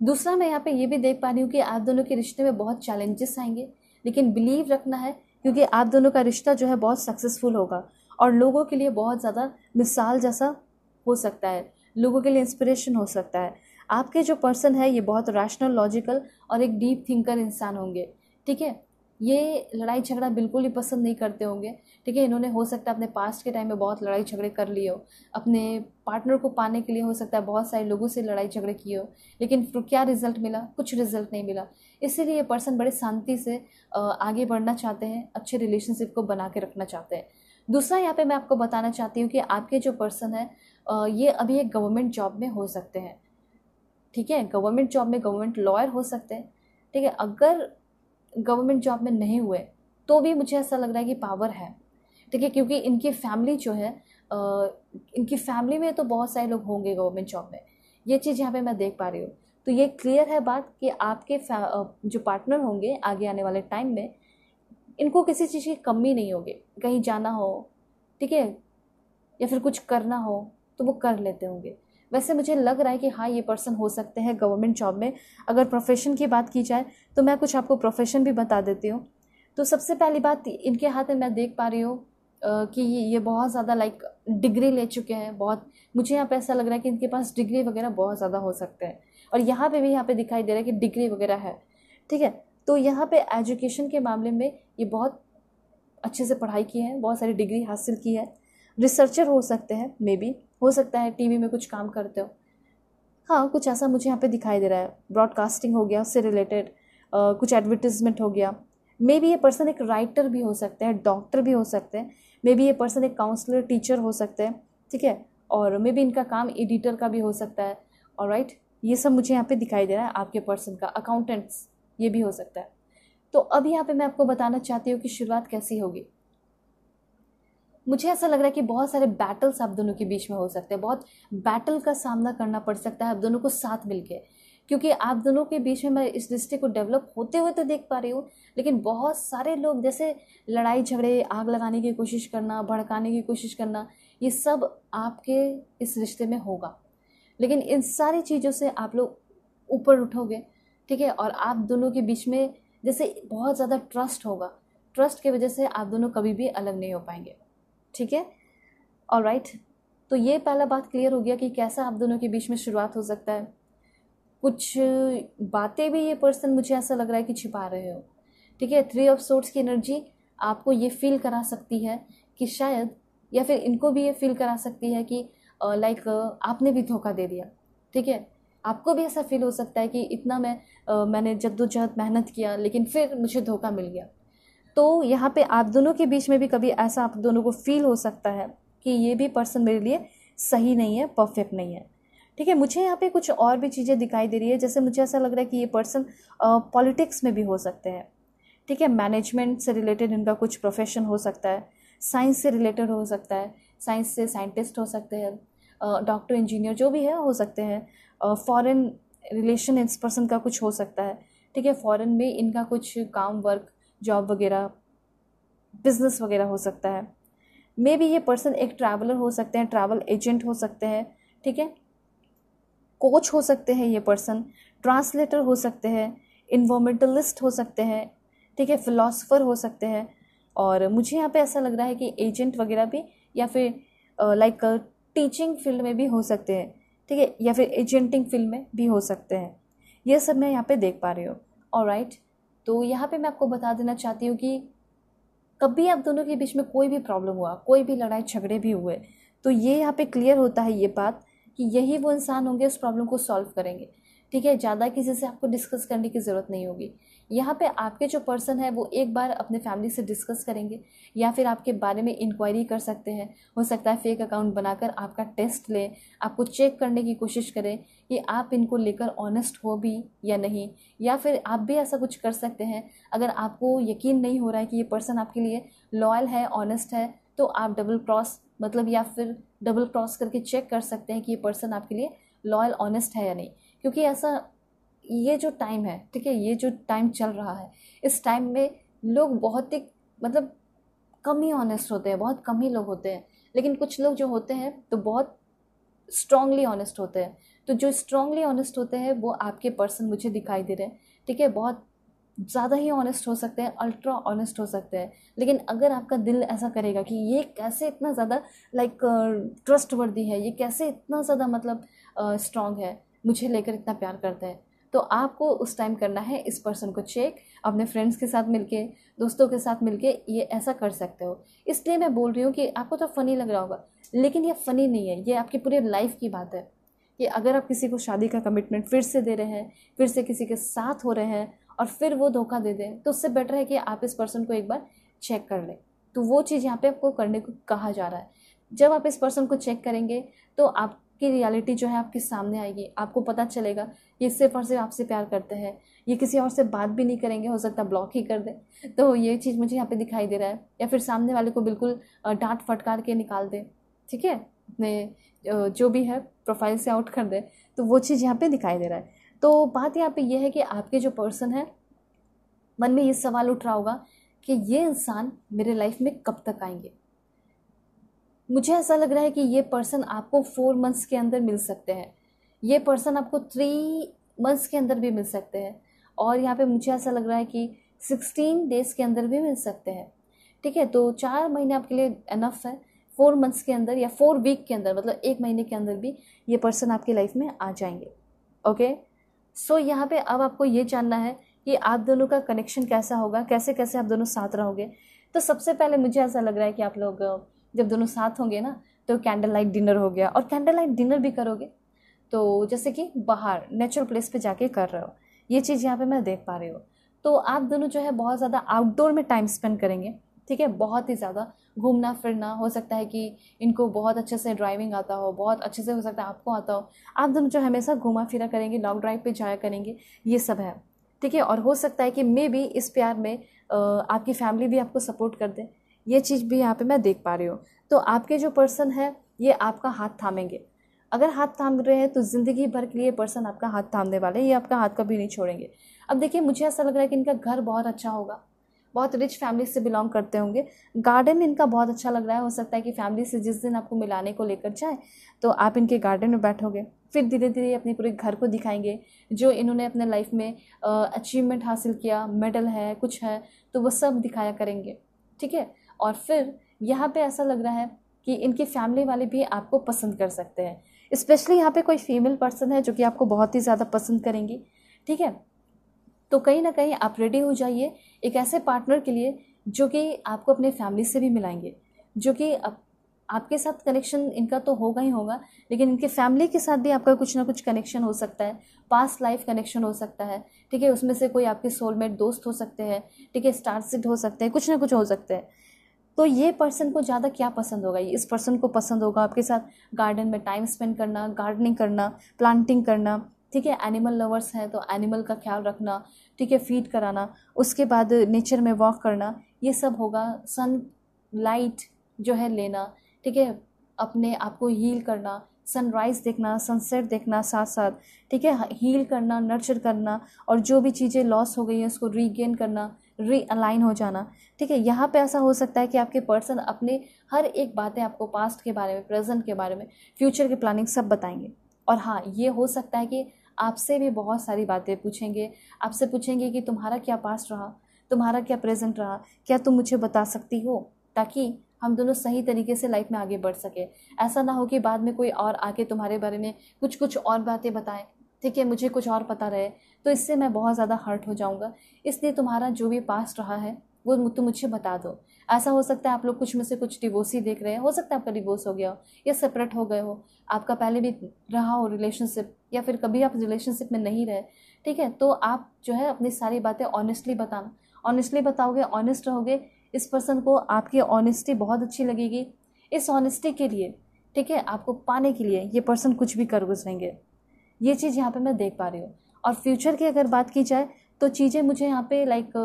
दूसरा, मैं यहाँ पे ये भी देख पा रही हूँ कि आप दोनों के रिश्ते में बहुत चैलेंजेस आएंगे, लेकिन बिलीव रखना है क्योंकि आप दोनों का रिश्ता जो है बहुत सक्सेसफुल होगा और लोगों के लिए बहुत ज़्यादा मिसाल जैसा हो सकता है, लोगों के लिए इंस्पिरेशन हो सकता है। आपके जो पर्सन है ये बहुत रैशनल, लॉजिकल और एक डीप थिंकर इंसान होंगे, ठीक है। ये लड़ाई झगड़ा बिल्कुल ही पसंद नहीं करते होंगे, ठीक है। इन्होंने हो सकता है अपने पास्ट के टाइम में बहुत लड़ाई झगड़े कर लिए हो, अपने पार्टनर को पाने के लिए हो सकता है बहुत सारे लोगों से लड़ाई झगड़े किए हो, लेकिन क्या रिजल्ट मिला, कुछ रिजल्ट नहीं मिला। इसीलिए ये पर्सन बड़े शांति से आगे बढ़ना चाहते हैं, अच्छे रिलेशनशिप को बना के रखना चाहते हैं। दूसरा, यहाँ पे मैं आपको बताना चाहती हूँ कि आपके जो पर्सन है ये अभी एक गवर्नमेंट जॉब में हो सकते हैं, ठीक है। गवर्नमेंट जॉब में गवर्नमेंट लॉयर हो सकते हैं, ठीक है। अगर गवर्नमेंट जॉब में नहीं हुए तो भी मुझे ऐसा लग रहा है कि पावर है, ठीक है, क्योंकि इनकी फैमिली जो है इनकी फैमिली में तो बहुत सारे लोग होंगे गवर्नमेंट जॉब में, ये चीज़ यहाँ पे मैं देख पा रही हूँ। तो ये क्लियर है बात कि आपके जो पार्टनर होंगे आगे आने वाले टाइम में, इनको किसी चीज़ की कमी नहीं होगी, कहीं जाना हो, ठीक है, या फिर कुछ करना हो तो वो कर लेते होंगे। वैसे मुझे लग रहा है कि हाँ, ये पर्सन हो सकते हैं गवर्नमेंट जॉब में। अगर प्रोफेशन की बात की जाए तो मैं कुछ आपको प्रोफेशन भी बता देती हूँ। तो सबसे पहली बात, इनके हाथ में मैं देख पा रही हूँ कि ये बहुत ज़्यादा लाइक डिग्री ले चुके हैं, बहुत, मुझे यहाँ पे ऐसा लग रहा है कि इनके पास डिग्री वगैरह बहुत ज़्यादा हो सकते हैं। और यहाँ पे भी यहाँ पे दिखाई दे रहा है कि डिग्री वगैरह है, ठीक है। तो यहाँ पे एजुकेशन के मामले में ये बहुत अच्छे से पढ़ाई की है, बहुत सारी डिग्री हासिल की है। रिसर्चर हो सकते हैं, मे बी हो सकता है टीवी में कुछ काम करते हो, हाँ कुछ ऐसा मुझे यहाँ पे दिखाई दे रहा है। ब्रॉडकास्टिंग हो गया, उससे रिलेटेड कुछ एडवर्टिजमेंट हो गया। मे बी ये पर्सन एक राइटर भी हो सकते हैं, डॉक्टर भी हो सकते हैं, मे बी ये पर्सन एक काउंसलर टीचर हो सकते हैं, ठीक है, और मे बी इनका काम एडिटर का भी हो सकता है। ऑलराइट, ये सब मुझे यहाँ पे दिखाई दे रहा है आपके पर्सन का। अकाउंटेंट्स ये भी हो सकता है। तो अब यहाँ पे मैं आपको बताना चाहती हूँ कि शुरुआत कैसी होगी। मुझे ऐसा लग रहा है कि बहुत सारे बैटल्स आप दोनों के बीच में हो सकते हैं, बहुत बैटल का सामना करना पड़ सकता है आप दोनों को साथ मिलके, क्योंकि आप दोनों के बीच में मैं इस रिश्ते को डेवलप होते हुए तो देख पा रही हूँ, लेकिन बहुत सारे लोग जैसे लड़ाई झगड़े, आग लगाने की कोशिश करना, भड़काने की कोशिश करना, ये सब आपके इस रिश्ते में होगा। लेकिन इन सारी चीज़ों से आप लोग ऊपर उठोगे, ठीक है, और आप दोनों के बीच में जैसे बहुत ज़्यादा ट्रस्ट होगा, ट्रस्ट की वजह से आप दोनों कभी भी अलग नहीं हो पाएंगे, ठीक है। ऑलराइट, तो ये पहला बात क्लियर हो गया कि कैसा आप दोनों के बीच में शुरुआत हो सकता है। कुछ बातें भी ये पर्सन मुझे ऐसा लग रहा है कि छिपा रहे हो, ठीक है। 3 ऑफ सोर्ड्स की एनर्जी आपको ये फील करा सकती है कि शायद, या फिर इनको भी ये फील करा सकती है कि लाइक आपने भी धोखा दे दिया, ठीक है। आपको भी ऐसा फील हो सकता है कि इतना मैंने जद्दोजहद मेहनत किया लेकिन फिर मुझे धोखा मिल गया। तो यहाँ पे आप दोनों के बीच में भी कभी ऐसा आप दोनों को फील हो सकता है कि ये भी पर्सन मेरे लिए सही नहीं है, परफेक्ट नहीं है, ठीक है। मुझे यहाँ पे कुछ और भी चीज़ें दिखाई दे रही है, जैसे मुझे ऐसा लग रहा है कि ये पर्सन पॉलिटिक्स में भी हो सकते हैं, ठीक है। मैनेजमेंट से रिलेटेड इनका कुछ प्रोफेशन हो सकता है, साइंस से रिलेटेड हो सकता है, साइंस से साइंटिस्ट हो सकते हैं, डॉक्टर, इंजीनियर जो भी है हो सकते हैं। फॉरेन रिलेशन इस पर्सन का कुछ हो सकता है, ठीक है। फॉरेन में इनका कुछ काम, वर्क, जॉब वगैरह, बिजनेस वगैरह हो सकता है। मे बी ये पर्सन एक ट्रैवलर हो सकते हैं, ट्रैवल एजेंट हो सकते हैं, ठीक है। कोच हो सकते हैं ये पर्सन, ट्रांसलेटर हो सकते हैं, इन्वायरमेंटलिस्ट हो सकते हैं, ठीक है, फिलोसोफर हो सकते हैं। और मुझे यहाँ पे ऐसा लग रहा है कि एजेंट वगैरह भी, या फिर लाइक टीचिंग फील्ड में भी हो सकते हैं, ठीक है, या फिर एजेंटिंग फील्ड में भी हो सकते हैं। ये सब मैं यहाँ पे देख पा रही हूँ। ऑलराइट, तो यहाँ पे मैं आपको बता देना चाहती हूँ कि कभी आप दोनों के बीच में कोई भी प्रॉब्लम हुआ, कोई भी लड़ाई झगड़े भी हुए, तो ये यहाँ पे क्लियर होता है ये बात कि यही वो इंसान होंगे उस प्रॉब्लम को सॉल्व करेंगे, ठीक है। ज़्यादा किसी से आपको डिस्कस करने की ज़रूरत नहीं होगी। यहाँ पे आपके जो पर्सन है वो एक बार अपने फैमिली से डिस्कस करेंगे, या फिर आपके बारे में इंक्वायरी कर सकते हैं। हो सकता है फेक अकाउंट बनाकर आपका टेस्ट लें, आपको चेक करने की कोशिश करें कि आप इनको लेकर ऑनेस्ट हो भी या नहीं। या फिर आप भी ऐसा कुछ कर सकते हैं, अगर आपको यकीन नहीं हो रहा है कि ये पर्सन आपके लिए लॉयल है, ऑनेस्ट है, तो आप डबल क्रॉस मतलब या फिर डबल क्रॉस करके चेक कर सकते हैं कि ये पर्सन आपके लिए लॉयल, ऑनेस्ट है या नहीं। क्योंकि ऐसा, ये जो टाइम है, ठीक है, ये जो टाइम चल रहा है, इस टाइम में लोग बहुत ही मतलब कम ही ऑनेस्ट होते हैं, बहुत कम ही लोग होते हैं। लेकिन कुछ लोग जो होते हैं तो बहुत स्ट्रांगली ऑनेस्ट होते हैं। तो जो स्ट्रांगली ऑनेस्ट होते हैं वो आपके पर्सन मुझे दिखाई दे रहे हैं, ठीक है। बहुत ज़्यादा ही ऑनेस्ट हो सकते हैं, अल्ट्रा ऑनेस्ट हो सकते हैं। लेकिन अगर आपका दिल ऐसा करेगा कि ये कैसे इतना ज़्यादा लाइक ट्रस्ट वर्दी है, ये कैसे इतना ज़्यादा मतलब स्ट्रांग है, मुझे लेकर इतना प्यार करता है, तो आपको उस टाइम करना है इस पर्सन को चेक। अपने फ्रेंड्स के साथ मिलके, दोस्तों के साथ मिलके ये ऐसा कर सकते हो। इसलिए मैं बोल रही हूँ कि आपको तो फ़नी लग रहा होगा, लेकिन ये फ़नी नहीं है, ये आपकी पूरी लाइफ की बात है। कि अगर आप किसी को शादी का कमिटमेंट फिर से दे रहे हैं, फिर से किसी के साथ हो रहे हैं और फिर वो धोखा दे दें, तो उससे बेटर है कि आप इस पर्सन को एक बार चेक कर लें। तो वो चीज़ यहाँ पे आपको करने को कहा जा रहा है। जब आप इस पर्सन को चेक करेंगे तो आपकी रियलिटी जो है आपके सामने आएगी। आपको पता चलेगा ये सिर्फ और सिर्फ आपसे प्यार करते हैं, ये किसी और से बात भी नहीं करेंगे, हो सकता है ब्लॉक ही कर दे। तो ये चीज़ मुझे यहाँ पे दिखाई दे रहा है। या फिर सामने वाले को बिल्कुल डांट फटकार के निकाल दे, ठीक है, अपने जो भी है प्रोफाइल से आउट कर दे। तो वो चीज़ यहाँ पे दिखाई दे रहा है। तो बात यहाँ पे ये है कि आपके जो पर्सन है, मन में ये सवाल उठ रहा होगा कि ये इंसान मेरे लाइफ में कब तक आएंगे। मुझे ऐसा लग रहा है कि ये पर्सन आपको 4 मंथ्स के अंदर मिल सकते हैं, ये पर्सन आपको 3 मंथ्स के अंदर भी मिल सकते हैं, और यहाँ पे मुझे ऐसा लग रहा है कि 16 डेज़ के अंदर भी मिल सकते हैं, ठीक है। तो 4 महीने आपके लिए इनफ है। 4 मंथ्स के अंदर या 4 वीक के अंदर, मतलब 1 महीने के अंदर भी ये पर्सन आपकी लाइफ में आ जाएंगे। ओके, सो यहाँ पे अब आपको ये जानना है कि आप दोनों का कनेक्शन कैसा होगा, कैसे कैसे आप दोनों साथ रहोगे। तो सबसे पहले मुझे ऐसा लग रहा है कि आप लोग जब दोनों साथ होंगे ना, तो कैंडल लाइट डिनर हो गया, और कैंडल लाइट डिनर भी करोगे तो जैसे कि बाहर नेचुरल प्लेस पे जाके कर रहे हो, ये चीज़ यहाँ पे मैं देख पा रही हूँ। तो आप दोनों जो है बहुत ज़्यादा आउटडोर में टाइम स्पेंड करेंगे, ठीक है, बहुत ही ज़्यादा घूमना फिरना। हो सकता है कि इनको बहुत अच्छे से ड्राइविंग आता हो, बहुत अच्छे से हो सकता है आपको आता हो। आप दोनों जो हमेशा घूमा फिरा करेंगे, लॉन्ग ड्राइव पे जाया करेंगे, ये सब है, ठीक है। और हो सकता है कि मे बी इस प्यार में आपकी फैमिली भी आपको सपोर्ट कर दे, ये चीज़ भी यहाँ पे मैं देख पा रही हूँ। तो आपके जो पर्सन है ये आपका हाथ थामेंगे। अगर हाथ थाम रहे हैं तो ज़िंदगी भर के लिए पर्सन आपका हाथ थामने वाले हैं, ये आपका हाथ कभी नहीं छोड़ेंगे। अब देखिए, मुझे ऐसा लग रहा है कि इनका घर बहुत अच्छा होगा, बहुत रिच फैमिली से बिलोंग करते होंगे। गार्डन इनका बहुत अच्छा लग रहा है। हो सकता है कि फैमिली से जिस दिन आपको मिलाने को लेकर जाए तो आप इनके गार्डन में बैठोगे, फिर धीरे धीरे अपने पूरे घर को दिखाएंगे, जो इन्होंने अपने लाइफ में अचीवमेंट हासिल किया, मेडल है, कुछ है, तो वो सब दिखाया करेंगे, ठीक है। और फिर यहाँ पे ऐसा लग रहा है कि इनकी फैमिली वाले भी आपको पसंद कर सकते हैं। स्पेशली यहाँ पे कोई फीमेल पर्सन है जो कि आपको बहुत ही ज़्यादा पसंद करेंगी, ठीक है। तो कहीं ना कहीं आप रेडी हो जाइए एक ऐसे पार्टनर के लिए जो कि आपको अपने फैमिली से भी मिलाएंगे, जो कि आपके साथ कनेक्शन इनका तो होगा ही होगा, लेकिन इनके फैमिली के साथ भी आपका कुछ ना कुछ कनेक्शन हो सकता है, पास्ट लाइफ कनेक्शन हो सकता है, ठीक है। उसमें से कोई आपके सोलमेट दोस्त हो सकते हैं, ठीक है, स्टार सीड हो सकते हैं, कुछ ना कुछ हो सकते हैं। तो ये पर्सन को ज़्यादा क्या पसंद होगा, इस पर्सन को पसंद होगा आपके साथ गार्डन में टाइम स्पेंड करना, गार्डनिंग करना, प्लांटिंग करना, ठीक है। एनिमल लवर्स हैं तो एनिमल का ख्याल रखना, ठीक है, फीड कराना, उसके बाद नेचर में वॉक करना, ये सब होगा। सन लाइट जो है लेना, ठीक है, अपने आप को हील करना, सनराइज़ देखना, सनसेट देखना साथ साथ, ठीक है, हील करना, नर्चर करना, और जो भी चीज़ें लॉस हो गई हैं उसको रीगेन करना, रीअलाइन हो जाना, ठीक है। यहाँ पे ऐसा हो सकता है कि आपके पर्सन अपने हर एक बातें आपको पास्ट के बारे में, प्रेजेंट के बारे में, फ्यूचर की प्लानिंग सब बताएंगे। और हाँ, ये हो सकता है कि आपसे भी बहुत सारी बातें पूछेंगे, आपसे पूछेंगे कि तुम्हारा क्या पास्ट रहा, तुम्हारा क्या प्रेजेंट रहा, क्या तुम मुझे बता सकती हो, ताकि हम दोनों सही तरीके से लाइफ में आगे बढ़ सके। ऐसा ना हो कि बाद में कोई और आके तुम्हारे बारे में कुछ कुछ और बातें बताएं, ठीक है, मुझे कुछ और पता रहे, तो इससे मैं बहुत ज़्यादा हर्ट हो जाऊँगा। इसलिए तुम्हारा जो भी पास्ट रहा है वो तुम मुझे बता दो। ऐसा हो सकता है आप लोग कुछ में से कुछ डिवोर्स ही देख रहे हैं, हो सकता है आपका डिवोर्स हो गया हो या सेपरेट हो गए हो, आपका पहले भी रहा हो रिलेशनशिप, या फिर कभी आप रिलेशनशिप में नहीं रहे, ठीक है। तो आप जो है अपनी सारी बातें ऑनेस्टली बताना, ऑनेस्टली बताओगे, ऑनेस्ट रहोगे, इस पर्सन को आपकी ऑनेस्टी बहुत अच्छी लगेगी। इस ऑनेस्टी के लिए, ठीक है, आपको पाने के लिए ये पर्सन कुछ भी कर गुजरेंगे, ये चीज़ यहाँ पे मैं देख पा रही हूँ। और फ्यूचर की अगर बात की जाए तो चीज़ें मुझे यहाँ पे लाइक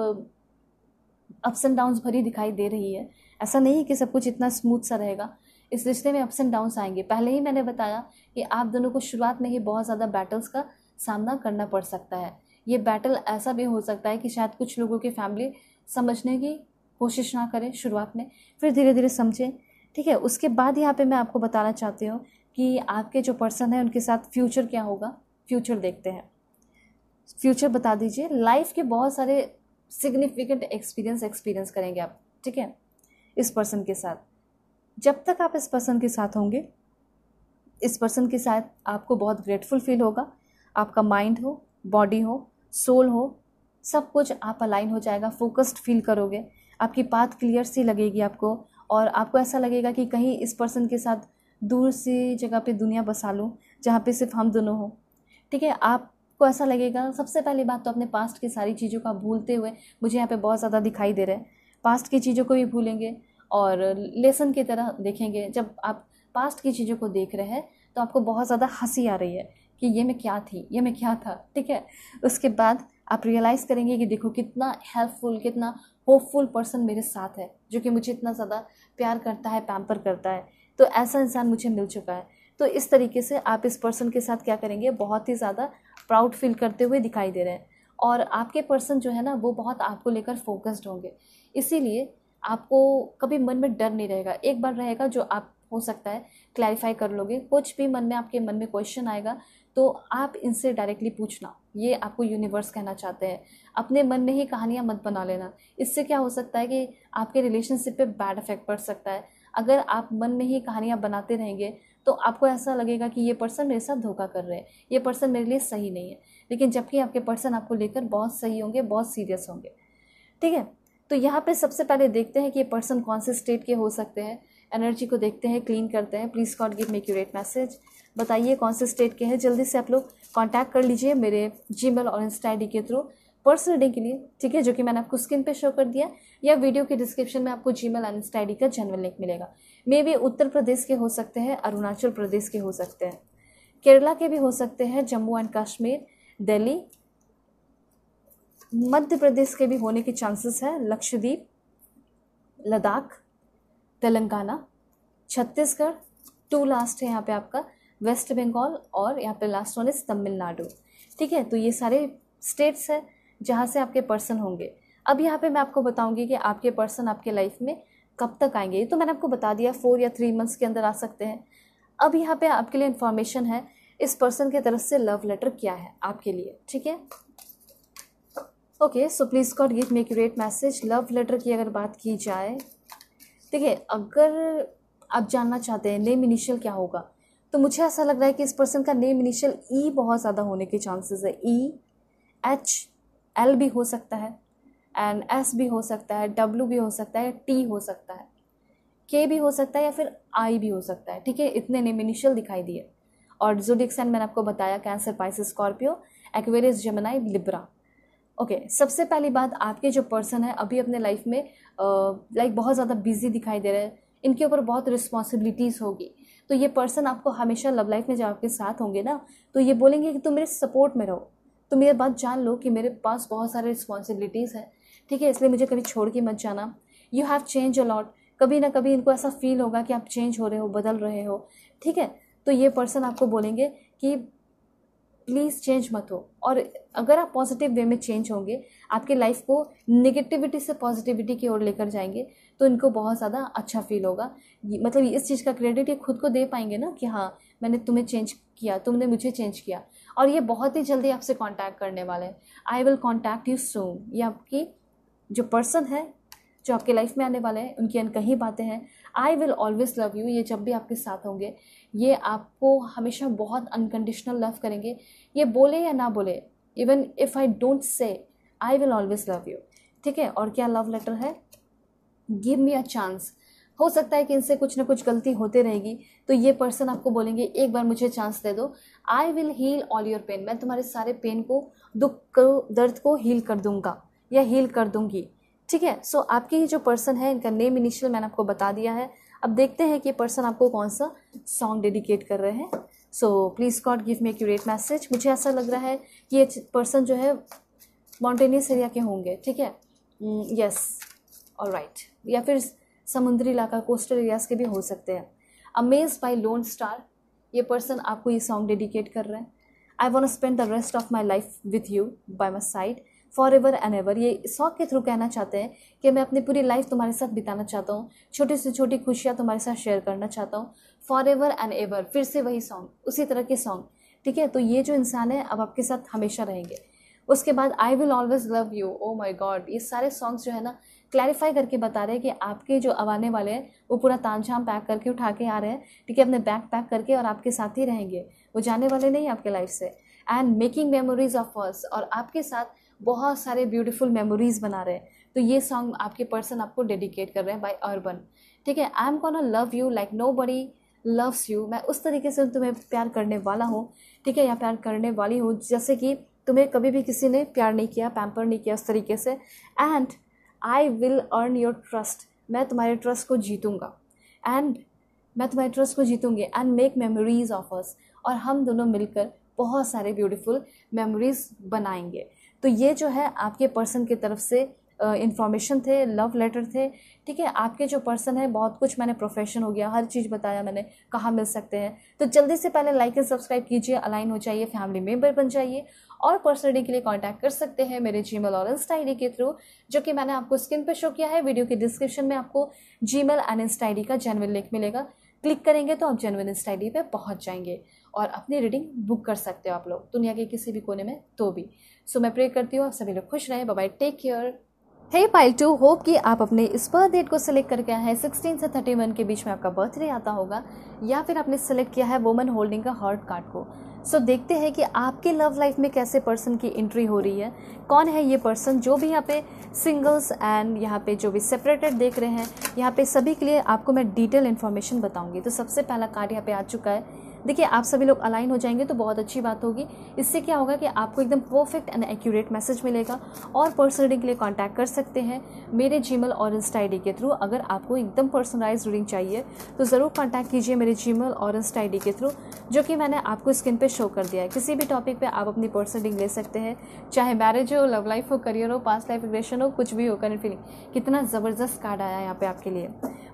अप्स एंड डाउन्स भरी दिखाई दे रही है। ऐसा नहीं है कि सब कुछ इतना स्मूथ सा रहेगा, इस रिश्ते में अप्स एंड डाउन्स आएंगे। पहले ही मैंने बताया कि आप दोनों को शुरुआत में ही बहुत ज़्यादा बैटल्स का सामना करना पड़ सकता है। ये बैटल ऐसा भी हो सकता है कि शायद कुछ लोगों की फैमिली समझने की कोशिश ना करें शुरुआत में, फिर धीरे धीरे समझें, ठीक है। उसके बाद यहाँ पे मैं आपको बताना चाहती हूँ कि आपके जो पर्सन है उनके साथ फ्यूचर क्या होगा। फ्यूचर देखते हैं, फ्यूचर बता दीजिए। लाइफ के बहुत सारे सिग्निफिकेंट एक्सपीरियंस करेंगे आप, ठीक है, इस पर्सन के साथ। जब तक आप इस पर्सन के साथ होंगे, इस पर्सन के साथ आपको बहुत ग्रेटफुल फील होगा। आपका माइंड हो, बॉडी हो, सोल हो, सब कुछ आप अलाइन हो जाएगा, फोकस्ड फील करोगे, आपकी बात क्लियर सी लगेगी आपको, और आपको ऐसा लगेगा कि कहीं इस पर्सन के साथ दूर सी जगह पे दुनिया बसा लूँ जहाँ पे सिर्फ हम दोनों हो, ठीक है। आपको ऐसा लगेगा, सबसे पहली बात तो अपने पास्ट की सारी चीज़ों का भूलते हुए मुझे यहाँ पे बहुत ज़्यादा दिखाई दे रहा है। पास्ट की चीज़ों को भी भूलेंगे और लेसन की तरह देखेंगे। जब आप पास्ट की चीज़ों को देख रहे हैं तो आपको बहुत ज़्यादा हंसी आ रही है कि ये मैं क्या थी, ये मैं क्या था, ठीक है। उसके बाद आप रियलाइज़ करेंगे कि देखो कितना हेल्पफुल, कितना होपफुल पर्सन मेरे साथ है, जो कि मुझे इतना ज़्यादा प्यार करता है, पैम्पर करता है। तो ऐसा इंसान मुझे मिल चुका है। तो इस तरीके से आप इस पर्सन के साथ क्या करेंगे, बहुत ही ज़्यादा प्राउड फील करते हुए दिखाई दे रहे हैं। और आपके पर्सन जो है ना, वो बहुत आपको लेकर फोकस्ड होंगे। इसीलिए आपको कभी मन में डर नहीं रहेगा। एक बार रहेगा जो आप हो सकता है क्लैरिफाई कर लोगे। कुछ भी मन में आपके मन में क्वेश्चन आएगा तो आप इनसे डायरेक्टली पूछना, ये आपको यूनिवर्स कहना चाहते हैं। अपने मन में ही कहानियाँ मत बना लेना। इससे क्या हो सकता है कि आपके रिलेशनशिप पे बैड इफेक्ट पड़ सकता है। अगर आप मन में ही कहानियाँ बनाते रहेंगे तो आपको ऐसा लगेगा कि ये पर्सन मेरे साथ धोखा कर रहे हैं, ये पर्सन मेरे लिए सही नहीं है। लेकिन जबकि आपके पर्सन आपको लेकर बहुत सही होंगे, बहुत सीरियस होंगे। ठीक है, तो यहाँ पे सबसे पहले देखते हैं कि ये पर्सन कौन से स्टेट के हो सकते हैं। एनर्जी को देखते हैं, क्लीन करते हैं। Please God give me accurate message. बताइए कौन से स्टेट के हैं। जल्दी से आप लोग कांटेक्ट कर लीजिए मेरे जीमेल और इंस्टा आईडी के थ्रू पर्सनल रीडिंग के लिए, ठीक है, जो कि मैंने आपको स्क्रीन पे शो कर दिया, या वीडियो के डिस्क्रिप्शन में आपको जीमेल और इंस्टा आईडी का जेन्युइन लिंक मिलेगा। मे भी उत्तर प्रदेश के हो सकते हैं, अरुणाचल प्रदेश के हो सकते हैं, केरला के भी हो सकते हैं, जम्मू एंड कश्मीर, दिल्ली, मध्य प्रदेश के भी होने के चांसेस है, लक्षद्वीप, लद्दाख, तेलंगाना, छत्तीसगढ़, 2 लास्ट है यहाँ पे आपका, वेस्ट बंगाल, और यहाँ पे लास्ट वन इज तमिलनाडु। ठीक है, तो ये सारे स्टेट्स हैं जहाँ से आपके पर्सन होंगे। अब यहाँ पे मैं आपको बताऊंगी कि आपके पर्सन आपके लाइफ में कब तक आएंगे। ये तो मैंने आपको बता दिया, 4 या 3 मंथ्स के अंदर आ सकते हैं। अब यहाँ पे आपके लिए इन्फॉर्मेशन है, इस पर्सन की तरफ से लव लेटर क्या है आपके लिए। ठीक है, okay, so please God give me accurate message. Love letter की अगर बात की जाए, देखिए, अगर आप जानना चाहते हैं नेम इनिशियल क्या होगा, तो मुझे ऐसा लग रहा है कि इस पर्सन का नेम इनिशियल ई बहुत ज़्यादा होने के चांसेस है। ई, एच, एल भी हो सकता है, एंड एस भी हो सकता है, डब्ल्यू भी हो सकता है, टी हो सकता है, के भी हो सकता है, या फिर आई भी हो सकता है। ठीक है, इतने नेम इनिशियल दिखाई दिए। और ज़ोडिएक साइन मैंने आपको बताया, cancer, Pisces, Scorpio, Aquarius, Gemini, Libra. Okay, सबसे पहली बात, आपके जो पर्सन है अभी अपने लाइफ में लाइक बहुत ज़्यादा बिजी दिखाई दे रहे हैं। इनके ऊपर बहुत रिस्पॉन्सिबिलिटीज़ होगी। तो ये पर्सन आपको हमेशा लव लाइफ में जब आपके साथ होंगे ना, तो ये बोलेंगे कि तुम मेरे सपोर्ट में रहो, तुम ये बात जान लो कि मेरे पास बहुत सारे रिस्पॉन्सिबिलिटीज़ हैं। ठीक है, इसलिए मुझे कभी छोड़ के मत जाना। You have change a lot. कभी ना कभी इनको ऐसा फील होगा कि आप चेंज हो रहे हो, बदल रहे हो। ठीक है, तो ये पर्सन आपको बोलेंगे कि प्लीज़ चेंज मत हो। और अगर आप पॉजिटिव वे में चेंज होंगे, आपके लाइफ को नेगेटिविटी से पॉजिटिविटी की ओर लेकर जाएंगे, तो इनको बहुत ज़्यादा अच्छा फील होगा। मतलब इस चीज़ का क्रेडिट ये खुद को दे पाएंगे ना कि हाँ, मैंने तुम्हें चेंज किया, तुमने मुझे चेंज किया। और ये बहुत ही जल्दी आपसे कांटेक्ट करने वाले हैं। I will contact you soon. ये आपकी जो पर्सन है, जो आपके लाइफ में आने वाले हैं, उनकी अनकही बातें हैं। आई विल ऑलवेज लव यू, ये जब भी आपके साथ होंगे, ये आपको हमेशा बहुत अनकंडीशनल लव करेंगे। ये बोले या ना बोले, even if I don't say, I will always love you. ठीक है, और क्या लव लेटर है, गिव मी अ चांस। हो सकता है कि इनसे कुछ ना कुछ गलती होते रहेगी, तो ये पर्सन आपको बोलेंगे एक बार मुझे चांस दे दो। I will heal all your pain. मैं तुम्हारे सारे पेन को, दुख को, दर्द को हील कर दूंगा या हील कर दूंगी। ठीक है, सो आपके ये जो पर्सन है, इनका नेम इनिशियल मैंने आपको बता दिया है। अब देखते हैं कि पर्सन आपको कौन सा सॉन्ग डेडिकेट कर रहे हैं। सो please God give me accurate message. मुझे ऐसा लग रहा है कि ये पर्सन जो है माउंटेनियस एरिया के होंगे। ठीक है, यस, ऑलराइट, या फिर समुद्री इलाका, कोस्टल एरियाज के भी हो सकते हैं। अमेज्ड बाय लोन स्टार, ये पर्सन आपको ये सॉन्ग डेडिकेट कर रहे हैं। I want to spend the rest of my life with you by my side for ever and ever. ये सॉन्ग के थ्रू कहना चाहते हैं कि मैं अपनी पूरी लाइफ तुम्हारे साथ बिताना चाहता हूँ, छोटी से छोटी खुशियाँ तुम्हारे साथ शेयर करना चाहता हूँ, फॉर एवर एंड एवर। फिर से वही सॉन्ग, उसी तरह के सॉन्ग। ठीक है, तो ये जो इंसान है अब आपके साथ हमेशा रहेंगे। उसके बाद I will always love you. Oh my God, ये सारे सॉन्ग्स जो है ना, क्लैरिफाई करके बता रहे हैं कि आपके जो अब आने वाले हैं वो पूरा तामझाम पैक करके उठा के आ रहे हैं। ठीक है, अपने बैग पैक करके, और आपके साथ ही रहेंगे, वो जाने वाले नहीं आपके लाइफ से। And making memories of us, और आपके साथ बहुत सारे ब्यूटीफुल मेमोरीज बना रहे हैं। तो ये सॉन्ग आपके पर्सन आपको डेडिकेट कर रहे हैं बाय अर्बन। ठीक है, I am gonna love you like nobody loves you. मैं उस तरीके से तुम्हें प्यार करने वाला हूँ, ठीक है, या प्यार करने वाली हूँ जैसे कि तुम्हें कभी भी किसी ने प्यार नहीं किया, पैम्पर नहीं किया उस तरीके से। And I will earn your trust, मैं तुम्हारे ट्रस्ट को जीतूंगा। एंड मैं तुम्हारे ट्रस्ट को जीतूंगी। And make memories of us, और हम दोनों मिलकर बहुत सारे ब्यूटीफुल मेमोरीज बनाएंगे। तो ये जो है आपके पर्सन की तरफ से इन्फॉर्मेशन थे, लव लेटर थे, ठीक है। आपके जो पर्सन है, बहुत कुछ मैंने प्रोफेशन हो गया, हर चीज़ बताया मैंने, कहाँ मिल सकते हैं। तो जल्दी से पहले लाइक एंड सब्सक्राइब कीजिए, अलाइन हो जाइए, फैमिली मेम्बर बन जाइए। और पर्सनल रीडिंग के लिए कांटेक्ट कर सकते हैं मेरे जीमेल और इंस्टा आईडी के थ्रू, जो कि मैंने आपको स्क्रीन पे शो किया है। वीडियो के डिस्क्रिप्शन में आपको जीमेल एंड इंस्टा आईडी का जेन्युइन लिंक मिलेगा। क्लिक करेंगे तो आप जेन्युइन इंस्टा आईडी पे पहुंच जाएंगे और अपनी रीडिंग बुक कर सकते हो आप लोग, दुनिया के किसी भी कोने में तो भी। सो मैं प्रे करती हूँ आप सभी लोग खुश रहें। Bye bye, take care. हे पाइल 2, होप कि आप अपने इस बर्थ डेट को सिलेक्ट करके आए हैं 16 से 31 के बीच में आपका बर्थडे आता होगा, या फिर आपने सिलेक्ट किया है वुमन होल्डिंग का हार्ट कार्ड को। सो देखते हैं कि आपके लव लाइफ में कैसे पर्सन की एंट्री हो रही है, कौन है ये पर्सन। जो भी यहाँ पे सिंगल्स एंड यहाँ पे जो भी सेपरेटेड देख रहे हैं, यहाँ पे सभी के लिए आपको मैं डिटेल इन्फॉर्मेशन बताऊंगी। तो सबसे पहला कार्ड यहाँ पे आ चुका है। देखिए, आप सभी लोग अलाइन हो जाएंगे तो बहुत अच्छी बात होगी। इससे क्या होगा कि आपको एकदम परफेक्ट एंड एक्यूरेट मैसेज मिलेगा। और पर्सनल रीडिंग के लिए कांटेक्ट कर सकते हैं मेरे जीमेल और इंस्टा आईडी के थ्रू। अगर आपको एकदम पर्सनलाइज रीडिंग चाहिए तो ज़रूर कांटेक्ट कीजिए मेरे जीमेल और इंस्टा आईडी के थ्रू, जो कि मैंने आपको स्क्रीन पे शो कर दिया है। किसी भी टॉपिक पे आप अपनी पर्सनल रीडिंग ले सकते हैं, चाहे मैरिज हो, लव लाइफ हो, करियर हो, पास्ट लाइफ रिग्रेशन हो, कुछ भी हो, करंट फीलिंग। कितना ज़बरदस्त कार्ड आया है यहाँ पे आपके लिए।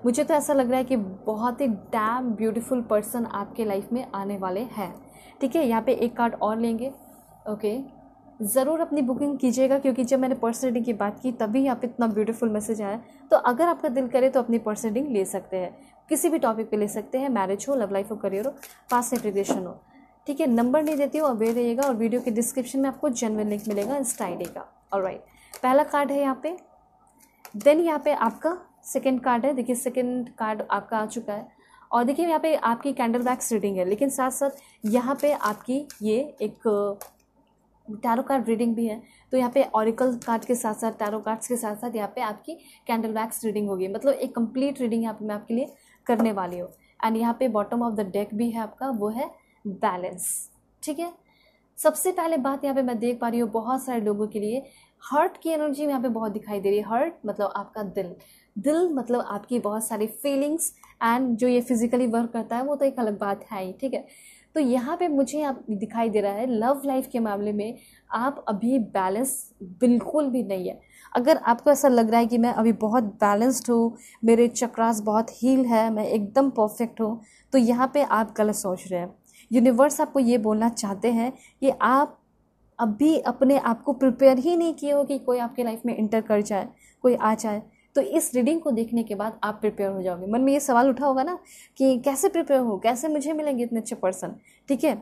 मुझे तो ऐसा लग रहा है कि बहुत ही डैम ब्यूटीफुल पर्सन आपके लाइफ में आने वाले हैं, ठीक है। यहाँ पे एक कार्ड और लेंगे, ओके। ज़रूर अपनी बुकिंग कीजिएगा, क्योंकि जब मैंने पर्सनल रीडिंग की बात की तभी यहाँ पे इतना ब्यूटीफुल मैसेज आया। तो अगर आपका दिल करे तो अपनी पर्सनल रीडिंग ले सकते हैं, किसी भी टॉपिक पे ले सकते हैं, मैरिज हो, लव लाइफ हो, करियर हो, पास्ट लाइफ रिग्रेशन हो, ठीक है। नंबर नहीं देती हूँ, अवेयर रहिएगा। और वीडियो के डिस्क्रिप्शन में आपको जेन्युइन लिंक मिलेगा इंस्टा आईडी का। ऑलराइट, पहला कार्ड है यहाँ पे। देन यहाँ पे आपका सेकेंड कार्ड है। देखिए, सेकेंड कार्ड आपका आ चुका है। और देखिए, यहाँ पे आपकी कैंडल वैक्स रीडिंग है, लेकिन साथ साथ यहाँ पे आपकी ये एक टैरो कार्ड रीडिंग भी है। तो यहाँ पे ऑरिकल कार्ड के साथ साथ, टैरो कार्ड्स के साथ साथ यहाँ पे आपकी कैंडल वैक्स रीडिंग होगी। मतलब एक कंप्लीट रीडिंग यहाँ पे मैं आपके लिए करने वाली हूँ। एंड यहाँ पे बॉटम ऑफ द डेक भी है आपका, वो है बैलेंस, ठीक है। सबसे पहले बात यहाँ पे मैं देख पा रही हूँ बहुत सारे लोगों के लिए हार्ट की एनर्जी यहाँ पे बहुत दिखाई दे रही है। हार्ट मतलब आपका दिल, दिल मतलब आपकी बहुत सारी फीलिंग्स, एंड जो ये फिजिकली वर्क करता है वो तो एक अलग बात है ही, ठीक है। तो यहाँ पे मुझे आप दिखाई दे रहा है लव लाइफ के मामले में आप अभी बैलेंस बिल्कुल भी नहीं है। अगर आपको ऐसा लग रहा है कि मैं अभी बहुत बैलेंस्ड हूँ, मेरे चक्रास बहुत हील है, मैं एकदम परफेक्ट हूँ, तो यहाँ पे आप गलत सोच रहे हैं। यूनिवर्स आपको ये बोलना चाहते हैं कि आप अभी अपने आप को प्रिपेयर ही नहीं किए हो कि कोई आपके लाइफ में इंटर कर जाए, कोई आ जाए। तो इस रीडिंग को देखने के बाद आप प्रिपेयर हो जाओगे। मन में ये सवाल उठा होगा ना कि कैसे प्रिपेयर हो, कैसे मुझे मिलेंगे इतने अच्छे पर्सन, ठीक है।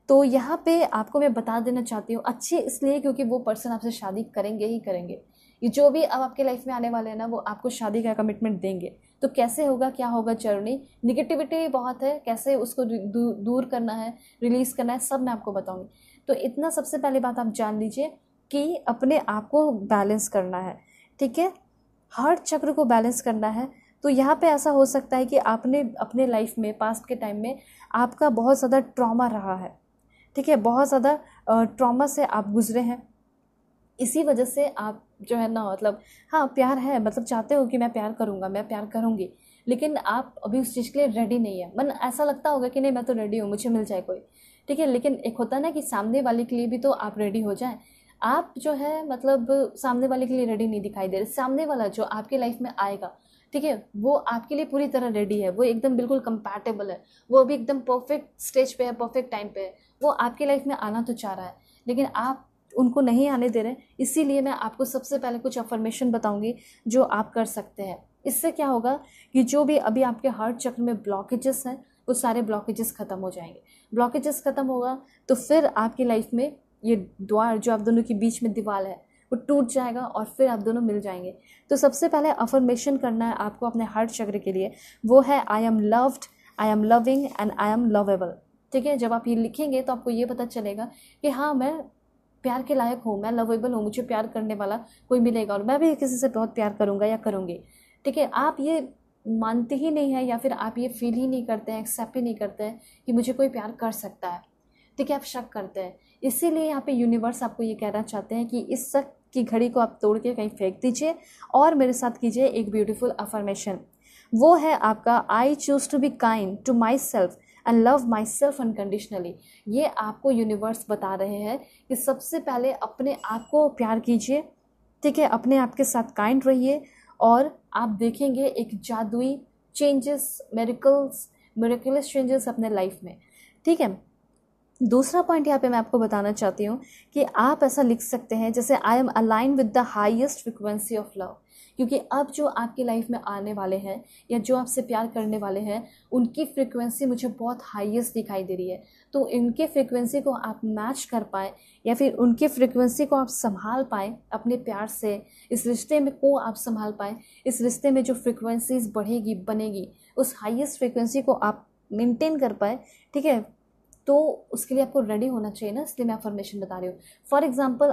तो यहाँ पे आपको मैं बता देना चाहती हूँ, अच्छे इसलिए क्योंकि वो पर्सन आपसे शादी करेंगे ही करेंगे। ये जो भी अब आपके लाइफ में आने वाले हैं ना, वो आपको शादी का कमिटमेंट देंगे। तो कैसे होगा, क्या होगा जर्नी, निगेटिविटी बहुत है, कैसे उसको दूर करना है, रिलीज़ करना है, सब मैं आपको बताऊँगी। तो इतना सबसे पहले बात आप जान लीजिए कि अपने आप को बैलेंस करना है, ठीक है। हार्ट चक्र को बैलेंस करना है। तो यहाँ पे ऐसा हो सकता है कि आपने अपने लाइफ में, पास्ट के टाइम में आपका बहुत ज़्यादा ट्रॉमा रहा है, ठीक है। बहुत ज़्यादा ट्रॉमा से आप गुजरे हैं। इसी वजह से आप जो है ना, मतलब हाँ प्यार है, मतलब चाहते हो कि मैं प्यार करूँगा, मैं प्यार करूँगी, लेकिन आप अभी उस चीज़ के लिए रेडी नहीं है। मन ऐसा लगता होगा कि नहीं मैं तो रेडी हूँ, मुझे मिल जाए कोई, ठीक है। लेकिन एक होता है ना कि सामने वाले के लिए भी तो आप रेडी हो जाएं। आप जो है मतलब सामने वाले के लिए रेडी नहीं दिखाई दे रहे। सामने वाला जो आपके लाइफ में आएगा, ठीक है, वो आपके लिए पूरी तरह रेडी है, वो एकदम बिल्कुल कंपैटिबल है, वो अभी एकदम परफेक्ट स्टेज पे है, परफेक्ट टाइम पे है, वो आपके लाइफ में आना तो चाह रहा है, लेकिन आप उनको नहीं आने दे रहे। इसीलिए मैं आपको सबसे पहले कुछ अफर्मेशन बताऊंगी जो आप कर सकते हैं। इससे क्या होगा कि जो भी अभी आपके हार्ट चक्र में ब्लॉकेजेस हैं, वो सारे ब्लॉकेजेस खत्म हो जाएंगे। ब्लॉकेजेस खत्म होगा तो फिर आपकी लाइफ में ये द्वार जो आप दोनों के बीच में दीवार है वो टूट जाएगा और फिर आप दोनों मिल जाएंगे। तो सबसे पहले अफर्मेशन करना है आपको अपने हार्ट चक्र के लिए, वो है I M loved, I am loving and I am lovable, ठीक है। जब आप ये लिखेंगे तो आपको ये पता चलेगा कि हाँ मैं प्यार के लायक हूँ, मैं लवेबल हूँ, मुझे प्यार करने वाला कोई मिलेगा और मैं भी किसी से बहुत प्यार करूँगा या करूँगी, ठीक है। आप ये मानते ही नहीं है या फिर आप ये फील ही नहीं करते हैं, एक्सेप्ट ही नहीं करते हैं कि मुझे कोई प्यार कर सकता है, ठीक है। आप शक करते हैं। इसीलिए यहाँ पे यूनिवर्स आपको ये कहना चाहते हैं कि इस शक की घड़ी को आप तोड़ के कहीं फेंक दीजिए और मेरे साथ कीजिए एक ब्यूटीफुल अफर्मेशन। वो है आपका I choose to be kind to my self and love my self unconditionally. ये आपको यूनिवर्स बता रहे हैं कि सबसे पहले अपने आप को प्यार कीजिए, ठीक है, अपने आप के साथ काइंड रहिए और आप देखेंगे एक जादुई चेंजेस, मेरिकुलस चेंजेस अपने लाइफ में, ठीक है। दूसरा पॉइंट यहाँ पे मैं आपको बताना चाहती हूँ कि आप ऐसा लिख सकते हैं जैसे I am align with the highest frequency of love, क्योंकि अब जो आपकी लाइफ में आने वाले हैं या जो आपसे प्यार करने वाले हैं उनकी फ्रिक्वेंसी मुझे बहुत हाईएस्ट दिखाई दे रही है। तो इनके फ्रिक्वेंसी को आप मैच कर पाएँ या फिर उनके फ्रिक्वेंसी को आप संभाल पाएँ अपने प्यार से, इस रिश्ते में को आप संभाल पाएँ, इस रिश्ते में जो फ्रिक्वेंसीज बढ़ेगी बनेगी उस हाईएस्ट फ्रिक्वेंसी को आप मेंटेन कर पाए, ठीक है। तो उसके लिए आपको रेडी होना चाहिए ना, इसलिए मैं अफर्मेशन बता रही हूँ। फॉर एग्जांपल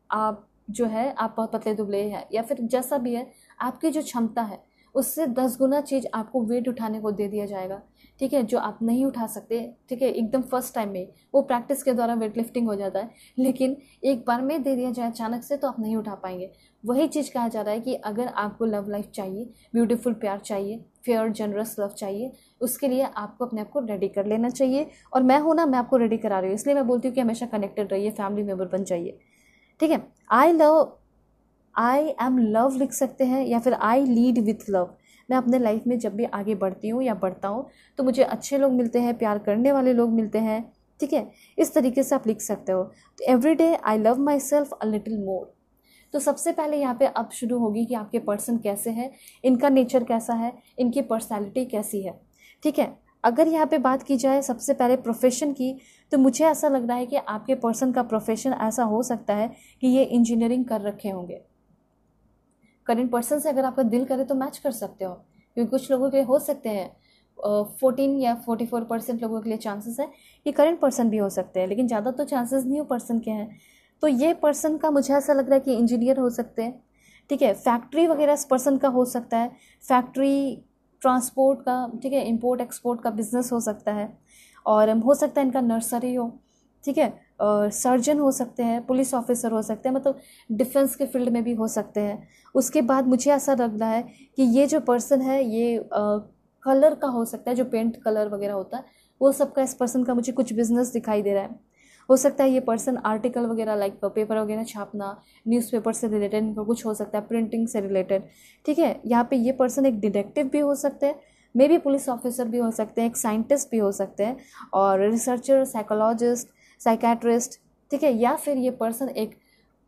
आप जो है आप बहुत पतले दुबले हैं या फिर जैसा भी है, आपकी जो क्षमता है उससे 10 गुना चीज़ आपको वेट उठाने को दे दिया जाएगा, ठीक है, जो आप नहीं उठा सकते, ठीक है, एकदम फर्स्ट टाइम में। वो प्रैक्टिस के द्वारा वेट लिफ्टिंग हो जाता है, लेकिन एक बार में दे दिया जाए अचानक से तो आप नहीं उठा पाएंगे। वही चीज़ कहा जा रहा है कि अगर आपको लव लाइफ चाहिए, ब्यूटीफुल प्यार चाहिए, फेयर जनरस लव चाहिए, उसके लिए आपको अपने आप को रेडी कर लेना चाहिए। और मैं हूँ ना, मैं आपको रेडी करा रही हूँ, इसलिए मैं बोलती हूँ कि हमेशा कनेक्टेड रहिए, फैमिली मेम्बर बन जाइए, ठीक है। आई एम लव लिख सकते हैं या फिर आई लीड विथ लव। मैं अपने लाइफ में जब भी आगे बढ़ती हूँ या बढ़ता हूँ तो मुझे अच्छे लोग मिलते हैं, प्यार करने वाले लोग मिलते हैं, ठीक है। इस तरीके से आप लिख सकते हो। तो every day I love my self a little more. तो सबसे पहले यहाँ पे अब शुरू होगी कि आपके पर्सन कैसे हैं, इनका नेचर कैसा है, इनकी पर्सनैलिटी कैसी है, ठीक है। अगर यहाँ पे बात की जाए सबसे पहले प्रोफेशन की, तो मुझे ऐसा लग रहा है कि आपके पर्सन का प्रोफेशन ऐसा हो सकता है कि ये इंजीनियरिंग कर रखे होंगे। करंट पर्सन से अगर आपका दिल करे तो मैच कर सकते हो, क्योंकि कुछ लोगों के लिए हो सकते हैं 14 या 44% लोगों के लिए चांसेस है कि करंट पर्सन भी हो सकते हैं, लेकिन ज़्यादा तो चांसेस न्यू पर्सन के हैं। तो ये पर्सन का मुझे ऐसा लग रहा है कि इंजीनियर हो सकते हैं, ठीक है। फैक्ट्री वगैरह इस पर्सन का हो सकता है, फैक्ट्री, ट्रांसपोर्ट का, ठीक है, इंपोर्ट एक्सपोर्ट का बिजनेस हो सकता है। और हो सकता है इनका नर्सरी हो, ठीक है, सर्जन हो सकते हैं, पुलिस ऑफिसर हो सकते हैं, मतलब डिफेंस के फील्ड में भी हो सकते हैं। उसके बाद मुझे ऐसा लग रहा है कि ये जो पर्सन है ये कलर का हो सकता है, जो पेंट कलर वगैरह होता है वो सबका इस पर्सन का मुझे कुछ बिजनेस दिखाई दे रहा है। हो सकता है ये पर्सन आर्टिकल वगैरह लाइक पेपर वगैरह छापना, न्यूज़पेपर से रिलेटेड इनका कुछ हो सकता है, प्रिंटिंग से रिलेटेड, ठीक है। यहाँ पे ये पर्सन एक डिटेक्टिव भी हो सकते हैं, मे बी पुलिस ऑफिसर भी हो सकते हैं, एक साइंटिस्ट भी हो सकते हैं, और रिसर्चर, साइकोलॉजिस्ट, साइकेट्रिस्ट, ठीक है। या फिर ये पर्सन एक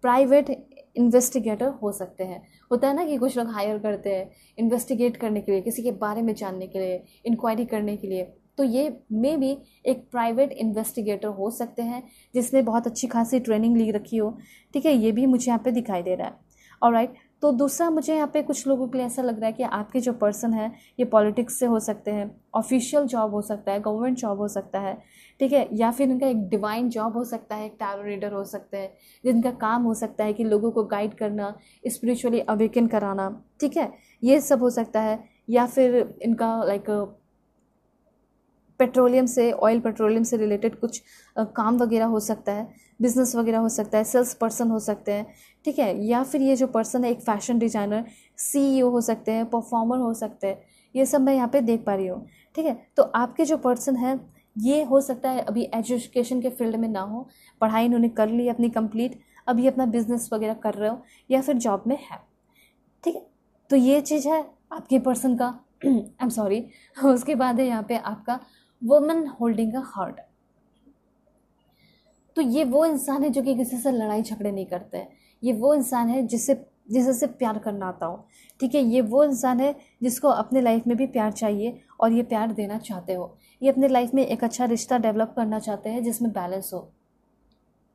प्राइवेट इन्वेस्टिगेटर हो सकते हैं। होता है ना कि कुछ लोग हायर करते हैं इन्वेस्टिगेट करने के लिए, किसी के बारे में जानने के लिए, इंक्वायरी करने के लिए, तो ये मे भी एक प्राइवेट इन्वेस्टिगेटर हो सकते हैं जिसने बहुत अच्छी खासी ट्रेनिंग ली रखी हो, ठीक है। ये भी मुझे यहाँ पे दिखाई दे रहा है। ऑलराइट, तो दूसरा मुझे यहाँ पे कुछ लोगों के लिए ऐसा लग रहा है कि आपके जो पर्सन है ये पॉलिटिक्स से हो सकते हैं, ऑफिशियल जॉब हो सकता है, गवर्नमेंट जॉब हो सकता है, ठीक है, या फिर इनका एक डिवाइन जॉब हो सकता है, एक टैरो रीडर हो सकते हैं, जिनका काम हो सकता है कि लोगों को गाइड करना, स्पिरिचुअली अवेकन कराना, ठीक है, ये सब हो सकता है। या फिर इनका लाइक ऑयल पेट्रोलियम से रिलेटेड कुछ काम वगैरह हो सकता है, बिजनेस वगैरह हो सकता है, सेल्स पर्सन हो सकते हैं, ठीक है। या फिर ये जो पर्सन है एक फैशन डिज़ाइनर, सीईओ हो सकते हैं, परफॉर्मर हो सकते हैं, ये सब मैं यहाँ पे देख पा रही हूँ, ठीक है। तो आपके जो पर्सन है ये हो सकता है अभी एजुकेशन के फील्ड में ना हो, पढ़ाई इन्होंने कर ली अपनी कंप्लीट, अभी अपना बिजनेस वगैरह कर रहे हो या फिर जॉब में है, ठीक है। तो ये चीज़ है आपके पर्सन का। I am sorry. उसके बाद है यहाँ पे आपका वुमन होल्डिंग अ हार्ट। तो ये वो इंसान है जो कि किसी से लड़ाई झगड़े नहीं करते हैं, ये वो इंसान है जिससे प्यार करना आता हो, ठीक है। ये वो इंसान है जिसको अपने लाइफ में भी प्यार चाहिए और ये प्यार देना चाहते हो, ये अपने लाइफ में एक अच्छा रिश्ता डेवलप करना चाहते हैं जिसमें बैलेंस हो।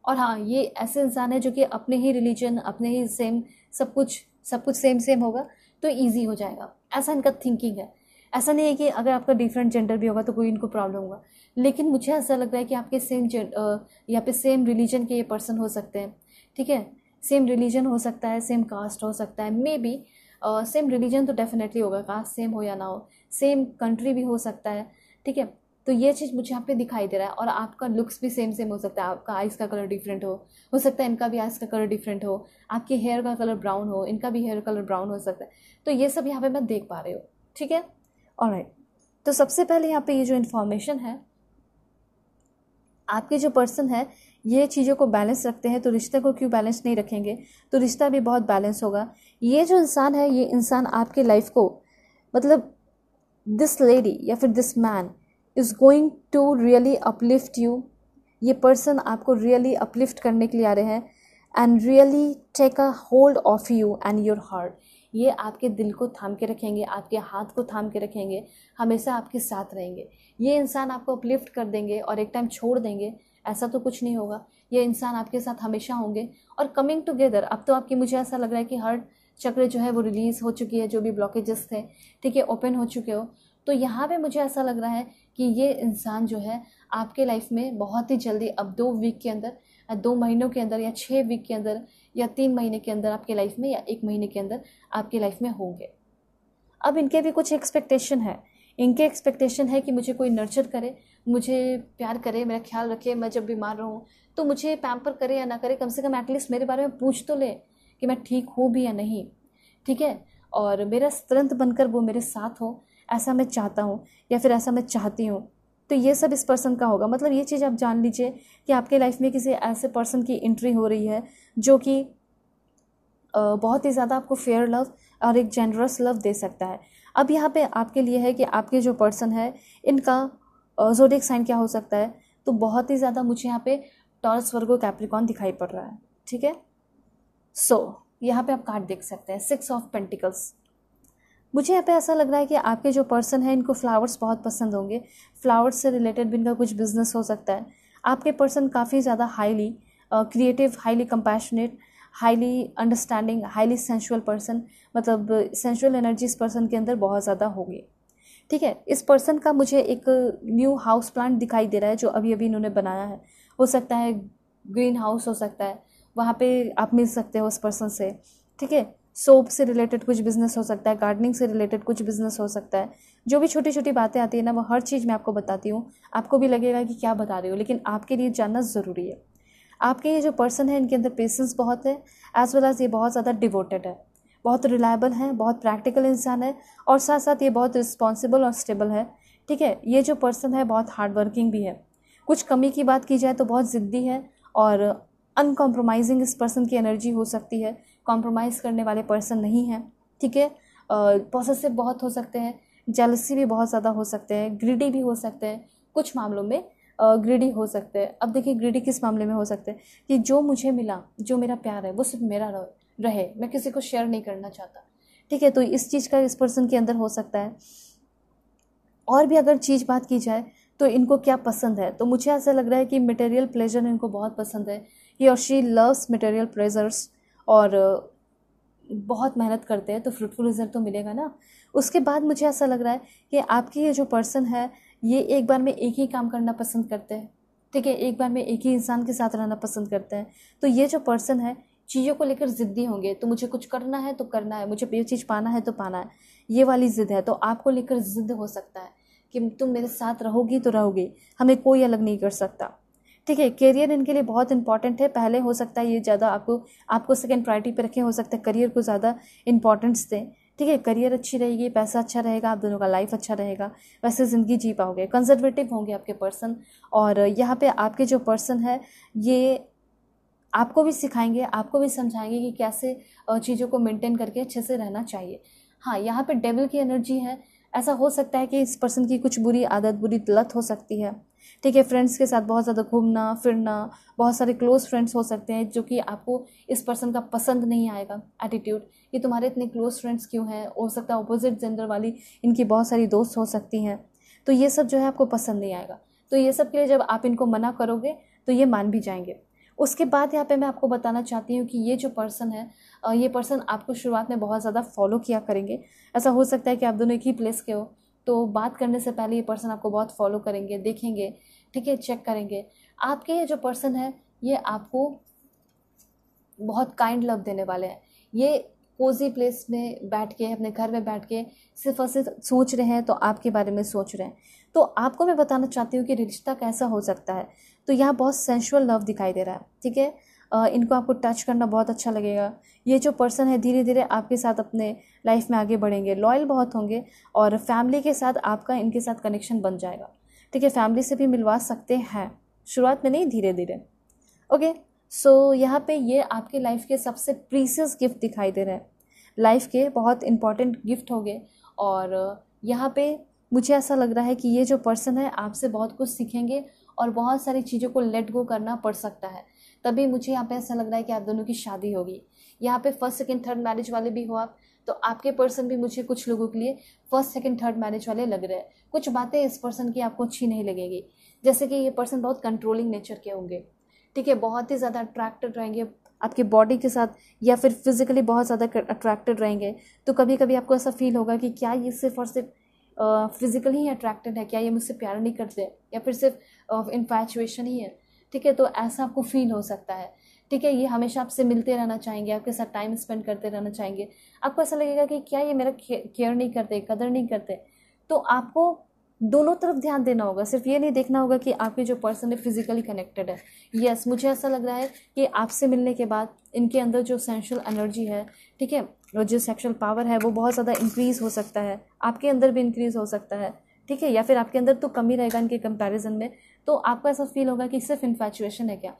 और हाँ, ये ऐसे इंसान है जो कि अपने ही रिलीजन, अपने ही सेम सब कुछ सेम होगा तो ईजी हो जाएगा, ऐसा इनका थिंकिंग है। ऐसा नहीं है कि अगर आपका डिफरेंट जेंडर भी होगा तो कोई इनको प्रॉब्लम होगा, लेकिन मुझे ऐसा लग रहा है कि आपके यहाँ पे सेम रिलीजन के ये पर्सन हो सकते हैं, ठीक है। सेम रिलीजन हो सकता है, सेम कास्ट हो सकता है, मे बी सेम रिलीजन तो डेफिनेटली होगा, कास्ट सेम हो या ना हो, सेम कंट्री भी हो सकता है, ठीक है। तो ये चीज़ मुझे यहाँ पे दिखाई दे रहा है। और आपका लुक्स भी सेम हो सकता है, आपका आइज़ का कलर डिफरेंट हो सकता है इनका भी आइज़ का कलर डिफरेंट हो, आपके हेयर का कलर ब्राउन हो, इनका भी हेयर कलर ब्राउन हो सकता है। तो ये सब यहाँ पे मैं देख पा रही हूँ, ठीक है। ऑलराइट, तो सबसे पहले यहाँ पे ये जो इन्फॉर्मेशन है, आपके जो पर्सन है ये चीज़ों को बैलेंस रखते हैं, तो रिश्ते को क्यों बैलेंस नहीं रखेंगे, तो रिश्ता भी बहुत बैलेंस होगा। ये जो इंसान है, ये इंसान आपके लाइफ को, मतलब दिस लेडी या फिर this man is going to really uplift you. ये पर्सन आपको रियली अपलिफ्ट करने के लिए आ रहे हैं and really take a hold of you and your heart. ये आपके दिल को थाम के रखेंगे, आपके हाथ को थाम के रखेंगे, हमेशा आपके साथ रहेंगे। ये इंसान आपको अपलिफ्ट कर देंगे और एक टाइम छोड़ देंगे, ऐसा तो कुछ नहीं होगा। ये इंसान आपके साथ हमेशा होंगे और कमिंग टुगेदर। अब तो आपकी, मुझे ऐसा लग रहा है कि हार्ट चक्र जो है वो रिलीज़ हो चुकी है, जो भी ब्लॉकेजेस थे, ठीक है, ओपन हो चुके हो। तो यहाँ पे मुझे ऐसा लग रहा है कि ये इंसान जो है आपके लाइफ में बहुत ही जल्दी, अब 2 वीक के अंदर, 2 महीनों के अंदर, या 6 वीक के अंदर, या 3 महीने के अंदर आपके लाइफ में, या 1 महीने के अंदर आपके लाइफ में होंगे। अब इनके भी कुछ एक्सपेक्टेशन है। इनके एक्सपेक्टेशन है कि मुझे कोई नर्चर करे, मुझे प्यार करे, मेरा ख्याल रखे, मैं जब बीमार रहूँ तो मुझे पैम्पर करे या ना करे, कम से कम एटलीस्ट मेरे बारे में पूछ तो ले कि मैं ठीक हूँ भी या नहीं, ठीक है, और मेरा स्ट्रेंथ बनकर वो मेरे साथ हो, ऐसा मैं चाहता हूँ या फिर ऐसा मैं चाहती हूँ। तो ये सब इस पर्सन का होगा। मतलब ये चीज़ आप जान लीजिए कि आपके लाइफ में किसी ऐसे पर्सन की एंट्री हो रही है जो कि बहुत ही ज़्यादा आपको फेयर लव और एक जेनरस लव दे सकता है। अब यहाँ पे आपके लिए है कि आपके जो पर्सन है इनका ज़ोडिएक साइन क्या हो सकता है, तो बहुत ही ज़्यादा मुझे यहाँ पे टॉरस, वर्गो, कैप्रिकॉर्न दिखाई पड़ रहा है, ठीक है। यहाँ पे आप कार्ड देख सकते हैं, 6 ऑफ पेंटिकल्स। मुझे यहाँ पे ऐसा लग रहा है कि आपके जो पर्सन है इनको फ्लावर्स बहुत पसंद होंगे। फ्लावर्स से रिलेटेड भी इनका कुछ बिजनेस हो सकता है। आपके पर्सन काफ़ी ज़्यादा highly creative, highly compassionate, highly understanding, highly sensual person, मतलब सेंशुअल एनर्जी इस पर्सन के अंदर बहुत ज़्यादा होगी, ठीक है। इस पर्सन का मुझे एक न्यू हाउस प्लांट दिखाई दे रहा है जो अभी अभी इन्होंने बनाया है। हो सकता है ग्रीन हाउस हो सकता है, वहाँ पे आप मिल सकते हो उस पर्सन से, ठीक है। सोप से रिलेटेड कुछ बिजनेस हो सकता है, गार्डनिंग से रिलेटेड कुछ बिजनेस हो सकता है। जो भी छोटी छोटी बातें आती है ना, वो हर चीज़ मैं आपको बताती हूँ। आपको भी लगेगा कि क्या बता रही हो, लेकिन आपके लिए जानना ज़रूरी है। आपके ये जो पर्सन है इनके अंदर पेशेंस बहुत है, एज वेल एज ये बहुत ज़्यादा डिवोटेड है, बहुत रिलायबल है, बहुत प्रैक्टिकल इंसान है, और साथ साथ ये बहुत रिस्पॉन्सिबल और स्टेबल है, ठीक है। ये जो पर्सन है बहुत हार्ड वर्किंग भी है। कुछ कमी की बात की जाए तो बहुत ज़िद्दी है और अनकॉम्प्रोमाइजिंग इस पर्सन की एनर्जी हो सकती है। कॉम्प्रोमाइज़ करने वाले पर्सन नहीं है, ठीक है। पॉसेसिव बहुत हो सकते हैं, जेलसी भी बहुत ज़्यादा हो सकते हैं, ग्रीडी भी हो सकते हैं, कुछ मामलों में ग्रीडी हो सकते हैं। अब देखिए ग्रीडी किस मामले में हो सकते हैं कि जो मुझे मिला, जो मेरा प्यार है वो सिर्फ मेरा रहे, मैं किसी को शेयर नहीं करना चाहता, ठीक है। तो इस चीज़ का इस पर्सन के अंदर हो सकता है। और भी अगर चीज़ बात की जाए तो इनको क्या पसंद है, तो मुझे ऐसा लग रहा है कि मटेरियल प्लेजर इनको बहुत पसंद है। ही और शी लव्स मटेरियल प्लेजर्स, और बहुत मेहनत करते हैं तो फ्रूटफुल रिजल्ट तो मिलेगा ना। उसके बाद मुझे ऐसा लग रहा है कि आपके ये जो पर्सन है ये एक बार में एक ही काम करना पसंद करते हैं, ठीक है, एक बार में एक ही इंसान के साथ रहना पसंद करते हैं। तो ये जो पर्सन है चीज़ों को लेकर ज़िद्दी होंगे, तो मुझे कुछ करना है तो करना है, मुझे ये चीज़ पाना है तो पाना है, ये वाली ज़िद है। तो आपको लेकर ज़िद हो सकता है कि तुम मेरे साथ रहोगी तो रहोगी, हमें कोई अलग नहीं कर सकता, ठीक है। करियर इनके लिए बहुत इंपॉर्टेंट है। पहले हो सकता है ये ज़्यादा आपको सेकंड प्रायोरिटी पे रखें, हो सकता है करियर को ज़्यादा इंपॉर्टेंस दें, ठीक है। करियर अच्छी रहेगी, पैसा अच्छा रहेगा, आप दोनों का लाइफ अच्छा रहेगा, वैसे ज़िंदगी जी पाओगे। कंजर्वेटिव होंगे आपके पर्सन, और यहाँ पे आपके जो पर्सन है ये आपको भी सिखाएंगे, आपको भी समझाएंगे कि कैसे चीज़ों को मेंटेन करके अच्छे से रहना चाहिए। हाँ, यहाँ पे डेविल की एनर्जी है। ऐसा हो सकता है कि इस पर्सन की कुछ बुरी आदत, बुरी लत हो सकती है, ठीक है। फ्रेंड्स के साथ बहुत ज़्यादा घूमना फिरना, बहुत सारे क्लोज फ्रेंड्स हो सकते हैं जो कि आपको इस पर्सन का पसंद नहीं आएगा एटीट्यूड, कि तुम्हारे इतने क्लोज फ्रेंड्स क्यों हैं। हो सकता है अपोजिट जेंडर वाली इनकी बहुत सारी दोस्त हो सकती हैं, तो ये सब जो है आपको पसंद नहीं आएगा। तो ये सब के लिए जब आप इनको मना करोगे तो ये मान भी जाएंगे। उसके बाद यहाँ पे मैं आपको बताना चाहती हूँ कि ये जो पर्सन है, ये पर्सन आपको शुरुआत में बहुत ज़्यादा फॉलो किया करेंगे। ऐसा हो सकता है कि आप दोनों एक ही प्लेस के हो, तो बात करने से पहले ये पर्सन आपको बहुत फॉलो करेंगे, देखेंगे, ठीक है, चेक करेंगे। आपके ये जो पर्सन है ये आपको बहुत काइंड लव देने वाले हैं। ये कोजी प्लेस में बैठ के, अपने घर में बैठ के सिर्फ और सिर्फ सोच रहे हैं, तो आपके बारे में सोच रहे हैं। तो आपको मैं बताना चाहती हूँ कि रिश्ता कैसा हो सकता है। तो यहाँ बहुत सेंशुअल लव दिखाई दे रहा है, ठीक है। इनको आपको टच करना बहुत अच्छा लगेगा। ये जो पर्सन है धीरे धीरे आपके साथ अपने लाइफ में आगे बढ़ेंगे, लॉयल बहुत होंगे और फैमिली के साथ आपका इनके साथ कनेक्शन बन जाएगा। ठीक है, फैमिली से भी मिलवा सकते हैं, शुरुआत में नहीं, धीरे धीरे। ओके, सो यहाँ पे ये आपके लाइफ के सबसे प्रीशियस गिफ्ट दिखाई दे रहे हैं, लाइफ के बहुत इंपॉर्टेंट गिफ्ट होंगे। और यहाँ पे मुझे ऐसा लग रहा है कि ये जो पर्सन है आपसे बहुत कुछ सीखेंगे और बहुत सारी चीज़ों को लेट गो करना पड़ सकता है। तभी मुझे यहाँ पे ऐसा लग रहा है कि आप दोनों की शादी होगी। यहाँ पे फर्स्ट सेकंड थर्ड मैरिज वाले भी हो आप, तो आपके पर्सन भी मुझे कुछ लोगों के लिए फर्स्ट सेकंड थर्ड मैरिज वाले लग रहे हैं। कुछ बातें इस पर्सन की आपको अच्छी नहीं लगेगी, जैसे कि ये पर्सन बहुत कंट्रोलिंग नेचर के होंगे। ठीक है, बहुत ही ज़्यादा अट्रैक्टेड रहेंगे आपकी बॉडी के साथ, या फिर फिजिकली बहुत ज़्यादा अट्रैक्टेड रहेंगे। तो कभी कभी आपको ऐसा फील होगा कि क्या ये सिर्फ और सिर्फ फिजिकली ही अट्रैक्टेड है, क्या ये मुझसे प्यार नहीं करते, या फिर सिर्फ इन्फैचुएशन ही है। ठीक है, तो ऐसा आपको फील हो सकता है। ठीक है, ये हमेशा आपसे मिलते रहना चाहेंगे, आपके साथ टाइम स्पेंड करते रहना चाहेंगे। आपको ऐसा लगेगा कि क्या ये मेरा केयर नहीं करते, कदर नहीं करते। तो आपको दोनों तरफ ध्यान देना होगा, सिर्फ ये नहीं देखना होगा कि आपके जो पर्सन है फिजिकली कनेक्टेड है। यस, मुझे ऐसा लग रहा है कि आपसे मिलने के बाद इनके अंदर जो सेंशुअल एनर्जी है, ठीक है, और जो सेक्सुअल पावर है वो बहुत ज़्यादा इंक्रीज़ हो सकता है, आपके अंदर भी इंक्रीज़ हो सकता है। ठीक है, या फिर आपके अंदर तो कमी रहेगा इनके कंपैरिजन में। तो आपको ऐसा फील होगा कि सिर्फ इन्फैचुएशन है क्या,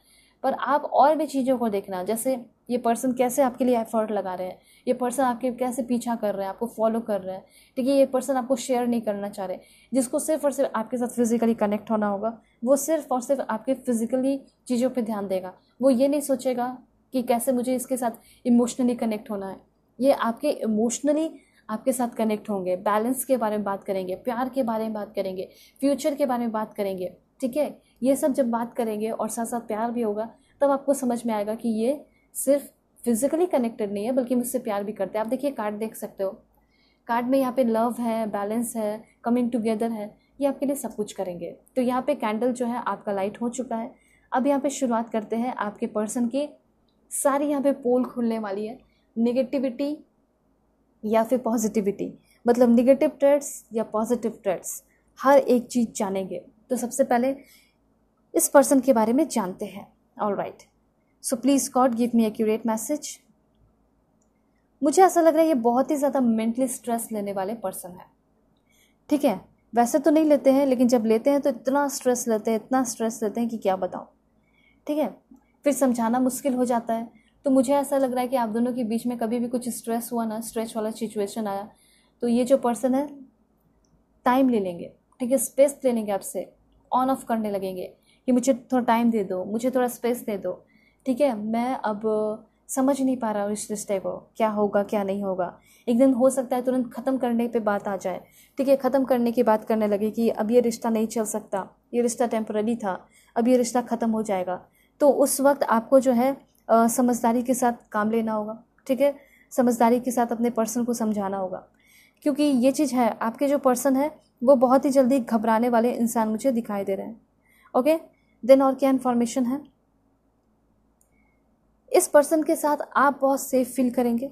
पर आप और भी चीज़ों को देखना, जैसे ये पर्सन कैसे आपके लिए एफर्ट लगा रहे हैं, ये पर्सन आपके कैसे पीछा कर रहे हैं, आपको फॉलो कर रहे हैं। ठीक है, ये पर्सन आपको शेयर नहीं करना चाह रहे, जिसको सिर्फ और सिर्फ आपके साथ फिजिकली कनेक्ट होना होगा, वो सिर्फ और सिर्फ आपके फिजिकली चीज़ों पे ध्यान देगा। वो ये नहीं सोचेगा कि कैसे मुझे इसके साथ इमोशनली कनेक्ट होना है। ये आपके इमोशनली आपके साथ कनेक्ट होंगे, बैलेंस के बारे में बात करेंगे, प्यार के बारे में बात करेंगे, फ्यूचर के बारे में बात करेंगे। ठीक है, ये सब जब बात करेंगे और साथ साथ प्यार भी होगा, तब आपको समझ में आएगा कि ये सिर्फ फिजिकली कनेक्टेड नहीं है बल्कि मुझसे प्यार भी करते हैं। आप देखिए कार्ड देख सकते हो, कार्ड में यहाँ पे लव है, बैलेंस है, कमिंग टुगेदर है, ये आपके लिए सब कुछ करेंगे। तो यहाँ पे कैंडल जो है आपका लाइट हो चुका है। अब यहाँ पे शुरुआत करते हैं आपके पर्सन की। सारी यहाँ पे पोल खुलने वाली है, नेगेटिविटी या फिर पॉजिटिविटी, मतलब नेगेटिव ट्रेड्स या पॉजिटिव ट्रेड्स, हर एक चीज़ जानेंगे। तो सबसे पहले इस पर्सन के बारे में जानते हैं। Alright, so please God give me accurate message. मुझे ऐसा लग रहा है ये बहुत ही ज़्यादा मेंटली स्ट्रेस लेने वाले पर्सन है। ठीक है, वैसे तो नहीं लेते हैं, लेकिन जब लेते हैं तो इतना स्ट्रेस लेते हैं, इतना स्ट्रेस लेते हैं कि क्या बताऊँ। ठीक है, फिर समझाना मुश्किल हो जाता है। तो मुझे ऐसा लग रहा है कि आप दोनों के बीच में कभी भी कुछ स्ट्रेस हुआ ना, स्ट्रेस वाला सिचुएशन आया, तो ये जो पर्सन है टाइम ले लेंगे। ठीक है, स्पेस ले लेंगे, आपसे ऑन ऑफ करने लगेंगे कि मुझे थोड़ा टाइम दे दो, मुझे थोड़ा स्पेस दे दो। ठीक है, मैं अब समझ नहीं पा रहा हूँ इस रिश्ते को, क्या होगा क्या नहीं होगा। एक दिन हो सकता है तुरंत ख़त्म करने पे बात आ जाए। ठीक है, ख़त्म करने की बात करने लगे कि अब ये रिश्ता नहीं चल सकता, ये रिश्ता टेम्पररी था, अब ये रिश्ता ख़त्म हो जाएगा। तो उस वक्त आपको जो है समझदारी के साथ काम लेना होगा। ठीक है, समझदारी के साथ अपने पर्सन को समझाना होगा, क्योंकि ये चीज़ है, आपके जो पर्सन है वो बहुत ही जल्दी घबराने वाले इंसान मुझे दिखाई दे रहे हैं। ओके, देन और क्या इन्फॉर्मेशन है, इस पर्सन के साथ आप बहुत सेफ फील करेंगे।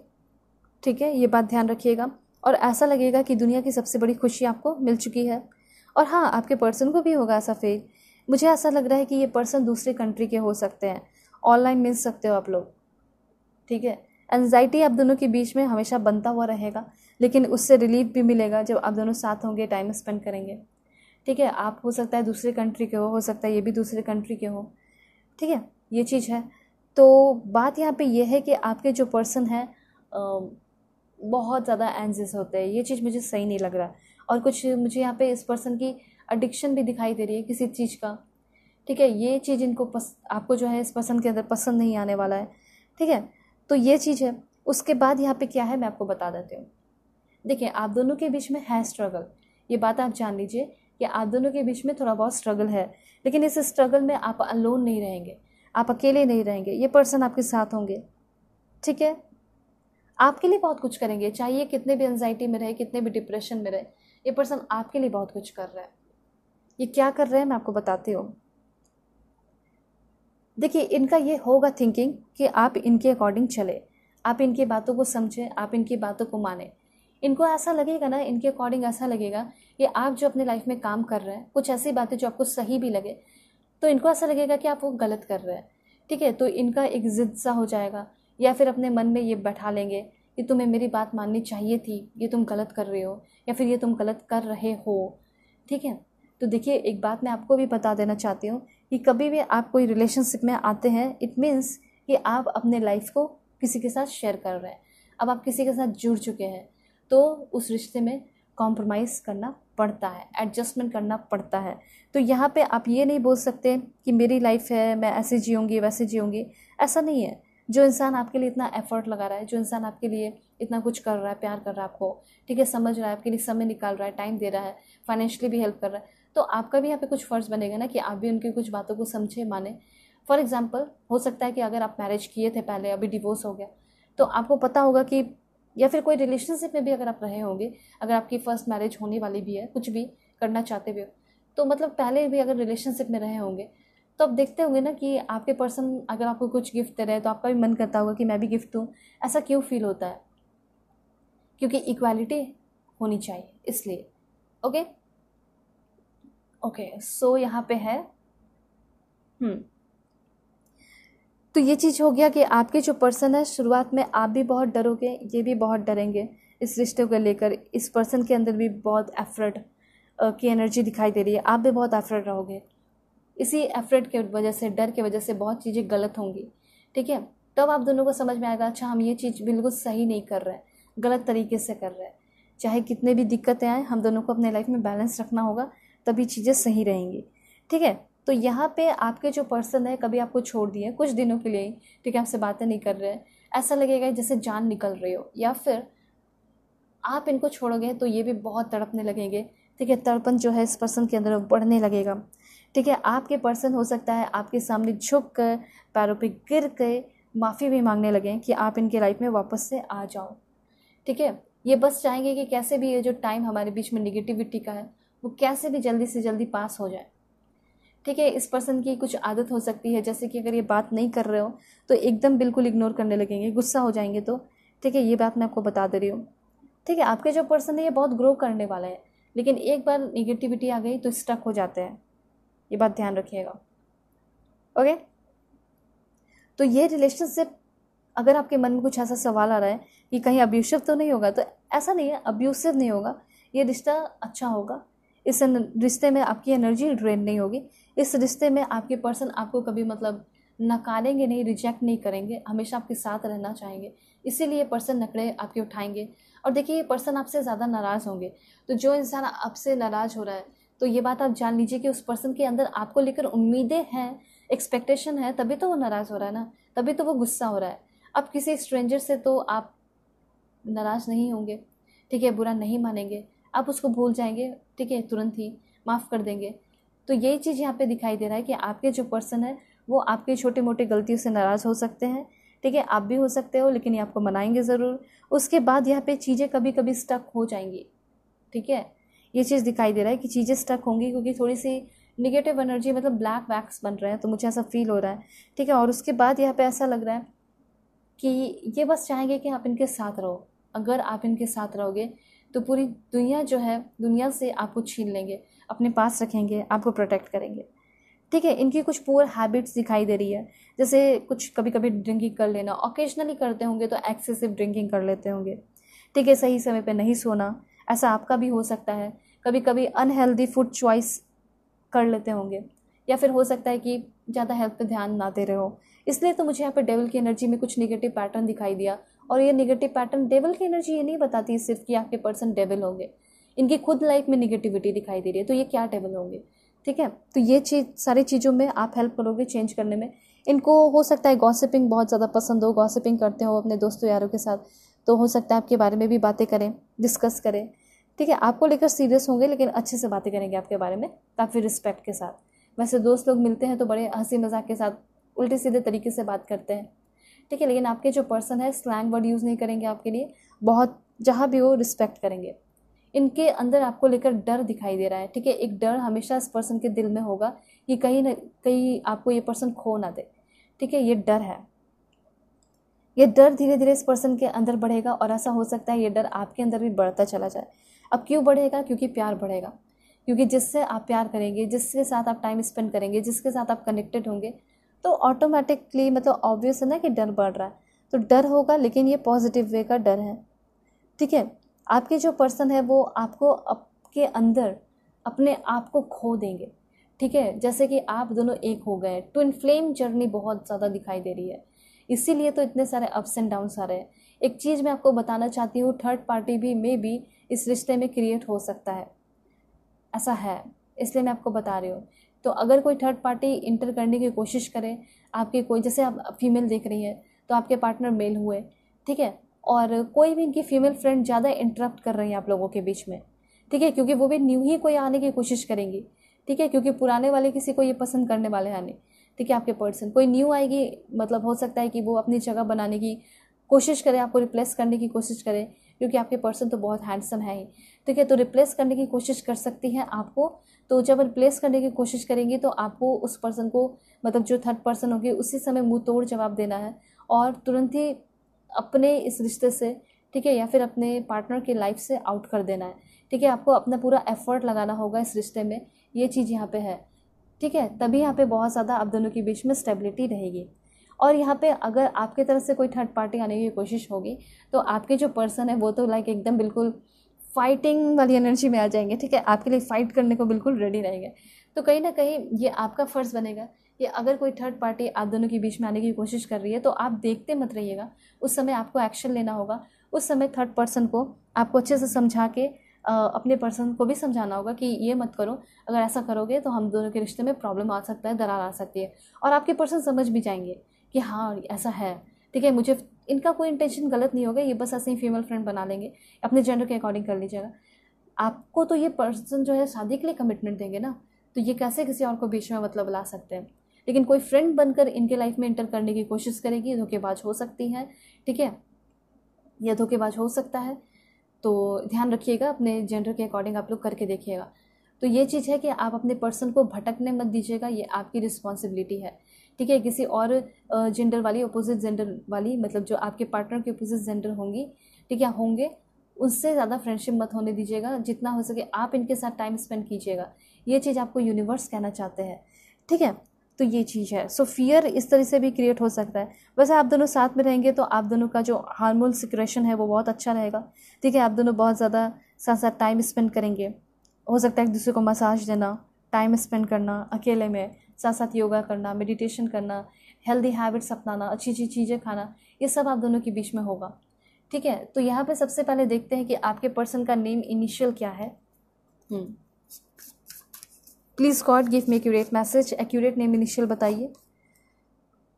ठीक है, ये बात ध्यान रखिएगा, और ऐसा लगेगा कि दुनिया की सबसे बड़ी खुशी आपको मिल चुकी है। और हाँ, आपके पर्सन को भी होगा ऐसा फील। मुझे ऐसा लग रहा है कि ये पर्सन दूसरे कंट्री के हो सकते हैं, ऑनलाइन मिल सकते हो आप लोग। ठीक है, एंजाइटी आप दोनों के बीच में हमेशा बनता हुआ रहेगा, लेकिन उससे रिलीफ भी मिलेगा जब आप दोनों साथ होंगे, टाइम स्पेंड करेंगे। ठीक है, आप हो सकता है दूसरे कंट्री के हो सकता है ये भी दूसरे कंट्री के हो। ठीक है, ये चीज़ है। तो बात यहाँ पे ये है कि आपके जो पर्सन है बहुत ज़्यादा एंजियस होते हैं, ये चीज़ मुझे सही नहीं लग रहा। और कुछ मुझे यहाँ पे इस पर्सन की एडिक्शन भी दिखाई दे रही है किसी चीज़ का। ठीक है, ये चीज़ इनको आपको जो है इस पर्सन के अंदर पसंद नहीं आने वाला है। ठीक है, तो ये चीज़ है। उसके बाद यहाँ पे क्या है मैं आपको बता देती हूँ। देखिए, आप दोनों के बीच में है स्ट्रगल, ये बात आप जान लीजिए कि आप दोनों के बीच में थोड़ा बहुत स्ट्रगल है, लेकिन इस स्ट्रगल में आप अलोन नहीं रहेंगे, आप अकेले नहीं रहेंगे, ये पर्सन आपके साथ होंगे। ठीक है, आपके लिए बहुत कुछ करेंगे, चाहे ये कितने भी एंजाइटी में रहे, कितने भी डिप्रेशन में रहे, ये पर्सन आपके लिए बहुत कुछ कर रहा है। ये क्या कर रहे हैं मैं आपको बताती हूँ। देखिए, इनका ये होगा थिंकिंग कि आप इनके अकॉर्डिंग चले, आप इनकी बातों को समझें, आप इनकी बातों को माने। इनको ऐसा लगेगा ना, इनके अकॉर्डिंग ऐसा लगेगा कि आप जो अपने लाइफ में काम कर रहे हैं, कुछ ऐसी बातें जो आपको सही भी लगे, तो इनको ऐसा लगेगा कि आप वो गलत कर रहे हैं। ठीक है। तो इनका एक जिद सा हो जाएगा, या फिर अपने मन में ये बैठा लेंगे कि तुम्हें मेरी बात माननी चाहिए थी, ये तुम गलत कर रहे हो, या फिर ये तुम गलत कर रहे हो। ठीक है। तो देखिए, एक बात मैं आपको भी बता देना चाहती हूँ कि कभी भी आप कोई रिलेशनशिप में आते हैं, इट मीन्स कि आप अपने लाइफ को किसी के साथ शेयर कर रहे हैं। अब आप किसी के साथ जुड़ चुके हैं, तो उस रिश्ते में कॉम्प्रोमाइज़ करना पड़ता है, एडजस्टमेंट करना पड़ता है। तो यहाँ पे आप ये नहीं बोल सकते कि मेरी लाइफ है, मैं ऐसे जीऊँगी वैसे जीऊँगी। ऐसा नहीं है। जो इंसान आपके लिए इतना एफर्ट लगा रहा है, जो इंसान आपके लिए इतना कुछ कर रहा है, प्यार कर रहा है आपको, ठीक है, समझ रहा है, आपके लिए समय निकाल रहा है, टाइम दे रहा है, फाइनेंशियली भी हेल्प कर रहा है, तो आपका भी यहाँ पे कुछ फ़र्ज़ बनेगा ना कि आप भी उनकी कुछ बातों को समझे, माने। फॉर एग्जाम्पल, हो सकता है कि अगर आप मैरिज किए थे पहले, अभी डिवोर्स हो गया, तो आपको पता होगा कि, या फिर कोई रिलेशनशिप में भी अगर आप रहे होंगे, अगर आपकी फ़र्स्ट मैरिज होने वाली भी है, कुछ भी करना चाहते भी हो, तो मतलब पहले भी अगर रिलेशनशिप में रहे होंगे, तो आप देखते होंगे ना कि आपके पर्सन अगर आपको कुछ गिफ्ट दे रहे हैं तो आपका भी मन करता होगा कि मैं भी गिफ्ट दूँ। ऐसा क्यों फील होता है? क्योंकि इक्वालिटी होनी चाहिए, इसलिए। ओके ओके, सो यहाँ पे है तो ये चीज़ हो गया कि आपके जो पर्सन है, शुरुआत में आप भी बहुत डरोगे, ये भी बहुत डरेंगे इस रिश्ते को लेकर। इस पर्सन के अंदर भी बहुत एफर्ट की एनर्जी दिखाई दे रही है, आप भी बहुत एफर्ट रहोगे। इसी एफर्ट के वजह से, डर की वजह से बहुत चीज़ें गलत होंगी। ठीक है। तब आप दोनों को समझ में आएगा, अच्छा हम ये चीज़ बिल्कुल सही नहीं कर रहे हैं, गलत तरीके से कर रहे हैं। चाहे कितने भी दिक्कतें आएँ, हम दोनों को अपने लाइफ में बैलेंस रखना होगा, तभी चीज़ें सही रहेंगी। ठीक है। तो यहाँ पे आपके जो पर्सन है, कभी आपको छोड़ दिए कुछ दिनों के लिए, ठीक है, आपसे बातें नहीं कर रहे हैं, ऐसा लगेगा जैसे जान निकल रही हो, या फिर आप इनको छोड़ोगे तो ये भी बहुत तड़पने लगेंगे। ठीक है। तड़पन जो है इस पर्सन के अंदर बढ़ने लगेगा। ठीक है। आपके पर्सन हो सकता है आपके सामने झुक कर, पैरों पे गिर के माफ़ी भी मांगने लगें कि आप इनके लाइफ में वापस से आ जाओ। ठीक है। ये बस चाहेंगे कि कैसे भी ये जो टाइम हमारे बीच में निगेटिविटी का है, वो कैसे भी जल्दी से जल्दी पास हो जाए। ठीक है। इस पर्सन की कुछ आदत हो सकती है, जैसे कि अगर ये बात नहीं कर रहे हो तो एकदम बिल्कुल इग्नोर करने लगेंगे, गुस्सा हो जाएंगे। तो ठीक है, ये बात मैं आपको बता दे रही हूँ। ठीक है। आपके जो पर्सन है ये बहुत ग्रो करने वाला है, लेकिन एक बार निगेटिविटी आ गई तो स्टक हो जाते हैं, ये बात ध्यान रखिएगा। ओके। तो ये रिलेशनशिप, अगर आपके मन में कुछ ऐसा सवाल आ रहा है कि कहीं अब्यूसिव तो नहीं होगा, तो ऐसा नहीं है, अब्यूसिव नहीं होगा। ये रिश्ता अच्छा होगा। इस रिश्ते में आपकी एनर्जी ड्रेन नहीं होगी। इस रिश्ते में आपके पर्सन आपको कभी मतलब नकारेंगे नहीं, रिजेक्ट नहीं करेंगे, हमेशा आपके साथ रहना चाहेंगे। इसीलिए पर्सन नखरे आपके उठाएंगे। और देखिए, ये पर्सन आपसे ज़्यादा नाराज़ होंगे। तो जो इंसान आपसे नाराज़ हो रहा है, तो ये बात आप जान लीजिए कि उस पर्सन के अंदर आपको लेकर उम्मीदें हैं, एक्सपेक्टेशन है, तभी तो वो नाराज़ हो रहा है ना, तभी तो वो गुस्सा हो रहा है। अब किसी स्ट्रेंजर से तो आप नाराज़ नहीं होंगे, ठीक है, बुरा नहीं मानेंगे, आप उसको भूल जाएंगे, ठीक है, तुरंत ही माफ़ कर देंगे। तो यही चीज़ यहाँ पे दिखाई दे रहा है कि आपके जो पर्सन है वो आपके छोटे मोटे गलतियों से नाराज़ हो सकते हैं। ठीक है। आप भी हो सकते हो, लेकिन ये आपको मनाएंगे ज़रूर। उसके बाद यहाँ पे चीज़ें कभी कभी स्टक हो जाएंगी। ठीक है। ये चीज़ दिखाई दे रहा है कि चीज़ें स्टक होंगी, क्योंकि थोड़ी सी निगेटिव एनर्जी, मतलब ब्लैक वैक्स बन रहे हैं, तो मुझे ऐसा फील हो रहा है। ठीक है। और उसके बाद यहाँ पे ऐसा लग रहा है कि ये बस चाहेंगे कि आप इनके साथ रहो। अगर आप इनके साथ रहोगे तो पूरी दुनिया जो है, दुनिया से आपको छीन लेंगे, अपने पास रखेंगे, आपको प्रोटेक्ट करेंगे। ठीक है। इनकी कुछ पुअर हैबिट्स दिखाई दे रही है, जैसे कुछ कभी कभी ड्रिंकिंग कर लेना, ऑकेजनली करते होंगे तो एक्सेसिव ड्रिंकिंग कर लेते होंगे। ठीक है। सही समय पे नहीं सोना, ऐसा आपका भी हो सकता है। कभी कभी अनहेल्दी फूड चॉइस कर लेते होंगे, या फिर हो सकता है कि ज़्यादा हेल्थ पे ध्यान ना दे रहे हो। इसलिए तो मुझे यहाँ पे डेविल की एनर्जी में कुछ निगेटिव पैटर्न दिखाई दिया। और ये निगेटिव पैटर्न, डेविल की एनर्जी ये नहीं बताती सिर्फ कि आपके पर्सन डेविल होंगे, इनकी खुद लाइफ में निगेटिविटी दिखाई दे रही है, तो ये क्या डेविल होंगे। ठीक है। तो ये चीज़, सारी चीज़ों में आप हेल्प करोगे चेंज करने में। इनको हो सकता है गॉसिपिंग बहुत ज़्यादा पसंद हो, गॉसिपिंग करते हो अपने दोस्तों यारों के साथ, तो हो सकता है आपके बारे में भी बातें करें, डिस्कस करें। ठीक है। आपको लेकर सीरियस होंगे, लेकिन अच्छे से बातें करेंगे आपके बारे में, काफ़ी रिस्पेक्ट के साथ। वैसे दोस्त लोग मिलते हैं तो बड़े हंसी मजाक के साथ उल्टे सीधे तरीके से बात करते हैं। ठीक है। लेकिन आपके जो पर्सन है स्लैंग वर्ड यूज़ नहीं करेंगे आपके लिए, बहुत जहाँ भी हो रिस्पेक्ट करेंगे। इनके अंदर आपको लेकर डर दिखाई दे रहा है। ठीक है। एक डर हमेशा इस पर्सन के दिल में होगा कि कहीं ना कहीं आपको ये पर्सन खो ना दे। ठीक है। ये डर है। ये डर धीरे धीरे इस पर्सन के अंदर बढ़ेगा, और ऐसा हो सकता है ये डर आपके अंदर भी बढ़ता चला जाए। अब क्यों बढ़ेगा? क्योंकि प्यार बढ़ेगा। क्योंकि जिससे आप प्यार करेंगे, जिसके साथ आप टाइम स्पेंड करेंगे, जिसके साथ आप कनेक्टेड होंगे, तो ऑटोमेटिकली मतलब ऑब्वियस है ना कि डर बढ़ रहा है, तो डर होगा लेकिन ये पॉजिटिव वे का डर है। ठीक है, आपके जो पर्सन है वो आपको आपके अंदर अपने आप को खो देंगे। ठीक है, जैसे कि आप दोनों एक हो गए, ट्विन फ्लेम जर्नी बहुत ज़्यादा दिखाई दे रही है, इसीलिए तो इतने सारे अप्स एंड डाउन्स आ रहे हैं। एक चीज़ मैं आपको बताना चाहती हूँ, थर्ड पार्टी भी भी इस रिश्ते में क्रिएट हो सकता है, ऐसा है, इसलिए मैं आपको बता रही हूँ। तो अगर कोई थर्ड पार्टी इंटर करने की कोशिश करे, आपके कोई, जैसे आप फीमेल देख रही हैं तो आपके पार्टनर मेल हुए, ठीक है, और कोई भी इनकी फीमेल फ्रेंड ज़्यादा इंटरप्ट कर रही है आप लोगों के बीच में, ठीक है, क्योंकि वो भी न्यू ही कोई आने की कोशिश करेंगी, ठीक है, क्योंकि पुराने वाले किसी को ये पसंद करने वाले हैं नहीं, ठीक है। आपके पर्सन कोई न्यू आएगी, मतलब हो सकता है कि वो अपनी जगह बनाने की कोशिश करे, आपको रिप्लेस करने की कोशिश करे, क्योंकि आपके पर्सन तो बहुत हैंडसम है ही, ठीक है, तो रिप्लेस करने की कोशिश कर सकती हैं आपको। तो जब रिप्लेस करने की कोशिश करेंगी तो आपको उस पर्सन को, मतलब जो थर्ड पर्सन होगी, उसी समय मुंह तोड़ जवाब देना है और तुरंत ही अपने इस रिश्ते से, ठीक है, या फिर अपने पार्टनर की लाइफ से आउट कर देना है, ठीक है। आपको अपना पूरा एफर्ट लगाना होगा इस रिश्ते में, ये चीज़ यहाँ पे है, ठीक है, तभी यहाँ पे बहुत ज़्यादा आप दोनों के बीच में स्टेबिलिटी रहेगी। और यहाँ पे अगर आपके तरफ से कोई थर्ड पार्टी आने की कोशिश होगी तो आपके जो पर्सन है वो तो लाइक एकदम बिल्कुल फाइटिंग वाली एनर्जी में आ जाएंगे, ठीक है, आपके लिए फाइट करने को बिल्कुल रेडी रहेंगे। तो कहीं ना कहीं ये आपका फ़र्ज़ बनेगा कि अगर कोई थर्ड पार्टी आप दोनों के बीच में आने की कोशिश कर रही है तो आप देखते मत रहिएगा, उस समय आपको एक्शन लेना होगा। उस समय थर्ड पर्सन को आपको अच्छे से समझा के अपने पर्सन को भी समझाना होगा कि ये मत करो, अगर ऐसा करोगे तो हम दोनों के रिश्ते में प्रॉब्लम आ सकता है, दरार आ सकती है। और आपके पर्सन समझ भी जाएंगे कि हाँ ऐसा है, ठीक है, मुझे इनका कोई इंटेंशन गलत नहीं होगा, ये बस ऐसे ही फीमेल फ्रेंड बना लेंगे, अपने जेंडर के अकॉर्डिंग कर लीजिएगा। आपको तो ये पर्सन जो है शादी के लिए कमिटमेंट देंगे ना, तो ये कैसे किसी और को बीच में मतलब ला सकते हैं। लेकिन कोई फ्रेंड बनकर इनके लाइफ में एंटर करने की कोशिश करेगी, धोखेबाज हो सकती है, ठीक है, यह धोखेबाज हो सकता है। तो ध्यान रखिएगा, अपने जेंडर के अकॉर्डिंग आप लोग करके देखिएगा। तो ये चीज़ है कि आप अपने पर्सन को भटकने मत दीजिएगा, ये आपकी रिस्पॉन्सिबिलिटी है, ठीक है। किसी और जेंडर वाली, अपोजिट जेंडर वाली, मतलब जो आपके पार्टनर के अपोजिट जेंडर होंगी, ठीक है, होंगे, उससे ज़्यादा फ्रेंडशिप मत होने दीजिएगा। जितना हो सके आप इनके साथ टाइम स्पेंड कीजिएगा, ये चीज़ आपको यूनिवर्स कहना चाहते हैं, ठीक है। तो ये चीज़ है। सो फियर इस तरह से भी क्रिएट हो सकता है। वैसे आप दोनों साथ में रहेंगे तो आप दोनों का जो हार्मोन सिक्रेशन है वो बहुत अच्छा रहेगा, ठीक है। आप दोनों बहुत ज़्यादा साथ साथ टाइम स्पेंड करेंगे, हो सकता है एक दूसरे को मसाज देना, टाइम स्पेंड करना अकेले में, साथ साथ योगा करना, मेडिटेशन करना, हेल्दी हैबिट्स अपनाना, अच्छी अच्छी चीज़ें खाना, ये सब आप दोनों के बीच में होगा, ठीक है। तो यहाँ पे सबसे पहले देखते हैं कि आपके पर्सन का नेम इनिशियल क्या है। Please God give me accurate message, accurate name initial बताइए।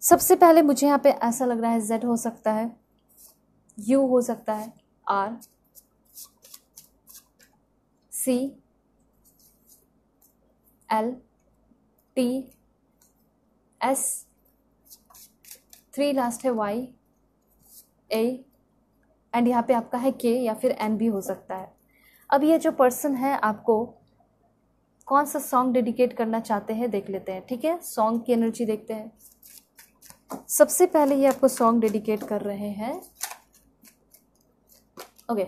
सबसे पहले मुझे यहाँ पे ऐसा लग रहा है Z हो सकता है, U हो सकता है, R, C, L, T, S, 3 last है Y, A, एंड यहाँ पे आपका है K या फिर N भी हो सकता है। अब ये जो पर्सन है आपको कौन सा सॉन्ग डेडिकेट करना चाहते हैं देख लेते हैं, ठीक है। सॉन्ग की एनर्जी देखते हैं। सबसे पहले ये आपको सॉन्ग डेडिकेट कर रहे हैं, okay,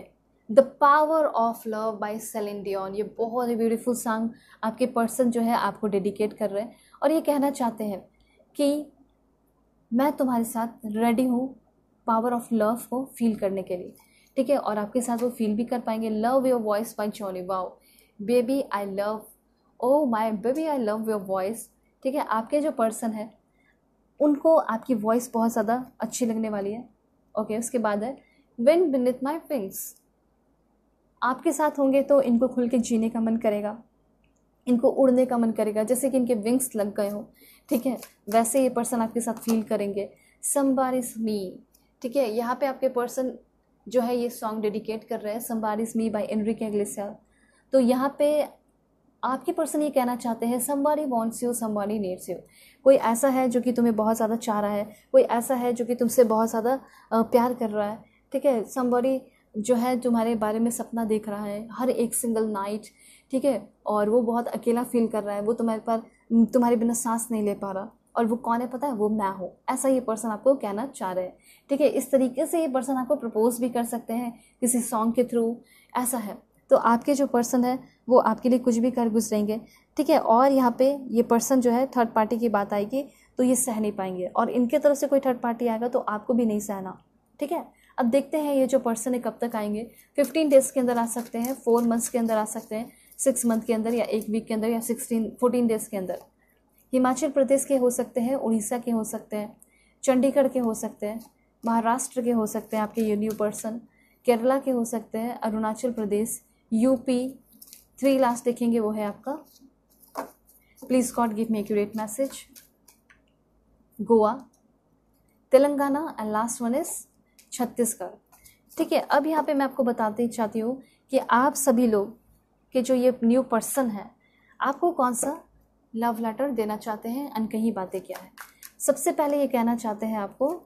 the power of love by Celine Dion. ये बहुत ही ब्यूटीफुल सॉन्ग आपके पर्सन जो है आपको डेडिकेट कर रहे हैं और ये कहना चाहते हैं कि मैं तुम्हारे साथ रेडी हूँ पावर ऑफ लव को फील करने के लिए, ठीक है, और आपके साथ वो फील भी कर पाएंगे। Love your voice by Johnny, wow baby I love, oh my baby I love your voice, ठीक है। आपके जो पर्सन है उनको आपकी वॉइस बहुत ज़्यादा अच्छी लगने वाली है, ओके। उसके बाद है विंड बीनीथ माय विंग्स। आपके साथ होंगे तो इनको खुल के जीने का मन करेगा, इनको उड़ने का मन करेगा, जैसे कि इनके विंग्स लग गए हों, ठीक है, वैसे ये पर्सन आपके साथ फील करेंगे। समबॉडीज मी, ठीक है, यहाँ पे आपके पर्सन जो है ये सॉन्ग डेडिकेट कर रहे हैं, समबॉडीज मी बाय एनरिके इग्लेसियास। तो यहाँ पे आपके पर्सन ये कहना चाहते हैं somebody wants you, somebody needs you. कोई ऐसा है जो कि तुम्हें बहुत ज़्यादा चाह रहा है, कोई ऐसा है जो कि तुमसे बहुत ज़्यादा प्यार कर रहा है, ठीक है। समबॉडी जो है तुम्हारे बारे में सपना देख रहा है हर एक सिंगल नाइट, ठीक है, और वो बहुत अकेला फील कर रहा है, वो तुम्हारे बिना सांस नहीं ले पा रहा, और वो कौन है पता है, वो मैं हूँ, ऐसा ये पर्सन आपको कहना चाह रहे हैं, ठीक है। इस तरीके से ये पर्सन आपको प्रपोज भी कर सकते हैं किसी सॉन्ग के थ्रू, ऐसा है। तो आपके जो पर्सन है वो आपके लिए कुछ भी कर गुजरेंगे, ठीक है। और यहाँ पे ये पर्सन जो है थर्ड पार्टी की बात आएगी तो ये सह नहीं पाएंगे, और इनके तरफ से कोई थर्ड पार्टी आएगा तो आपको भी नहीं सहना, ठीक है। अब देखते हैं ये जो पर्सन है कब तक आएंगे। 15 डेज़ के अंदर आ सकते हैं, 4 मंथ्स के अंदर आ सकते हैं, 6 मंथ के अंदर, या 1 वीक के अंदर, या 14 डेज़ के अंदर। हिमाचल प्रदेश के हो सकते हैं, उड़ीसा के हो सकते हैं, चंडीगढ़ के हो सकते हैं, महाराष्ट्र के हो सकते हैं आपके ये न्यू पर्सन, केरला के हो सकते हैं, अरुणाचल प्रदेश, यूपी, 3 लास्ट देखेंगे वो है आपका, please God give me accurate message, Goa, Telangana, and last one is Chhattisgarh, ठीक है। अब यहाँ पे मैं आपको बताते चाहती हूँ कि आप सभी लोग के जो ये न्यू पर्सन है आपको कौन सा लव लेटर देना चाहते हैं, अनकही बातें क्या है। सबसे पहले ये कहना चाहते हैं आपको,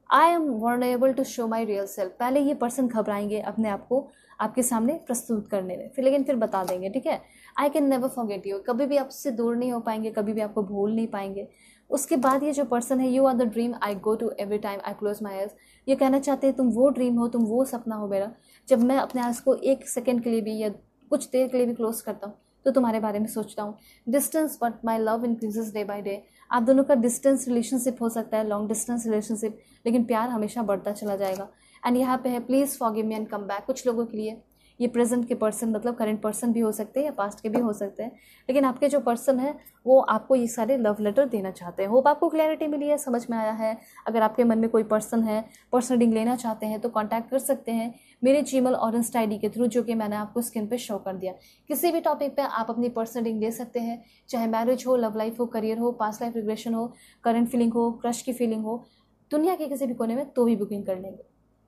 I am vulnerable to show my real self. पहले ये पर्सन घबराएंगे अपने आप को आपके सामने प्रस्तुत करने में, फिर बता देंगे, ठीक है। I can never forget you, कभी भी आपसे दूर नहीं हो पाएंगे, कभी भी आपको भूल नहीं पाएंगे। उसके बाद ये जो पर्सन है, you are the dream I go to every time I close my eyes. ये कहना चाहते हैं तुम वो ड्रीम हो, तुम वो सपना हो मेरा, जब मैं अपने आइज को 1 सेकेंड के लिए भी या कुछ देर के लिए भी क्लोज करता हूँ तो तुम्हारे बारे में सोचता हूँ। Distance but my love increases day by day. आप दोनों का डिस्टेंस रिलेशनशिप हो सकता है, लॉन्ग डिस्टेंस रिलेशनशिप, लेकिन प्यार हमेशा बढ़ता चला जाएगा। एंड यहाँ पे है, please forgive me and come back. कुछ लोगों के लिए ये प्रेजेंट के पर्सन मतलब करंट पर्सन भी हो सकते हैं या पास्ट के भी हो सकते हैं, लेकिन आपके जो पर्सन है वो आपको ये सारे लव लेटर देना चाहते हैं। होप आपको क्लैरिटी मिली है, समझ में आया है। अगर आपके मन में कोई पर्सन है, पर्सनल रीडिंग लेना चाहते हैं तो कांटेक्ट कर सकते हैं मेरे जीमेल और इंस्टा आईडी के थ्रू, जो कि मैंने आपको स्क्रीन पे शो कर दिया। किसी भी टॉपिक पे आप अपनी पर्सनल रीडिंग ले सकते हैं, चाहे मैरिज हो, लव लाइफ हो, करियर हो, पास्ट लाइफ रिग्रेशन हो, करंट फीलिंग हो, क्रश की फीलिंग हो, दुनिया के किसी भी कोने में, तो भी बुकिंग कर लेंगे।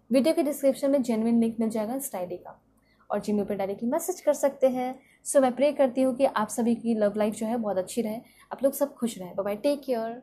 वीडियो के डिस्क्रिप्शन में जेन्युइन लिंक मिल जाएगा इंस्टा आईडी का, और जीमेल पर डायरेक्टली मैसेज कर सकते हैं। सो मैं प्रे करती हूँ कि आप सभी की लव लाइफ जो है बहुत अच्छी रहे, आप लोग सब खुश रहें। Bye bye, take care.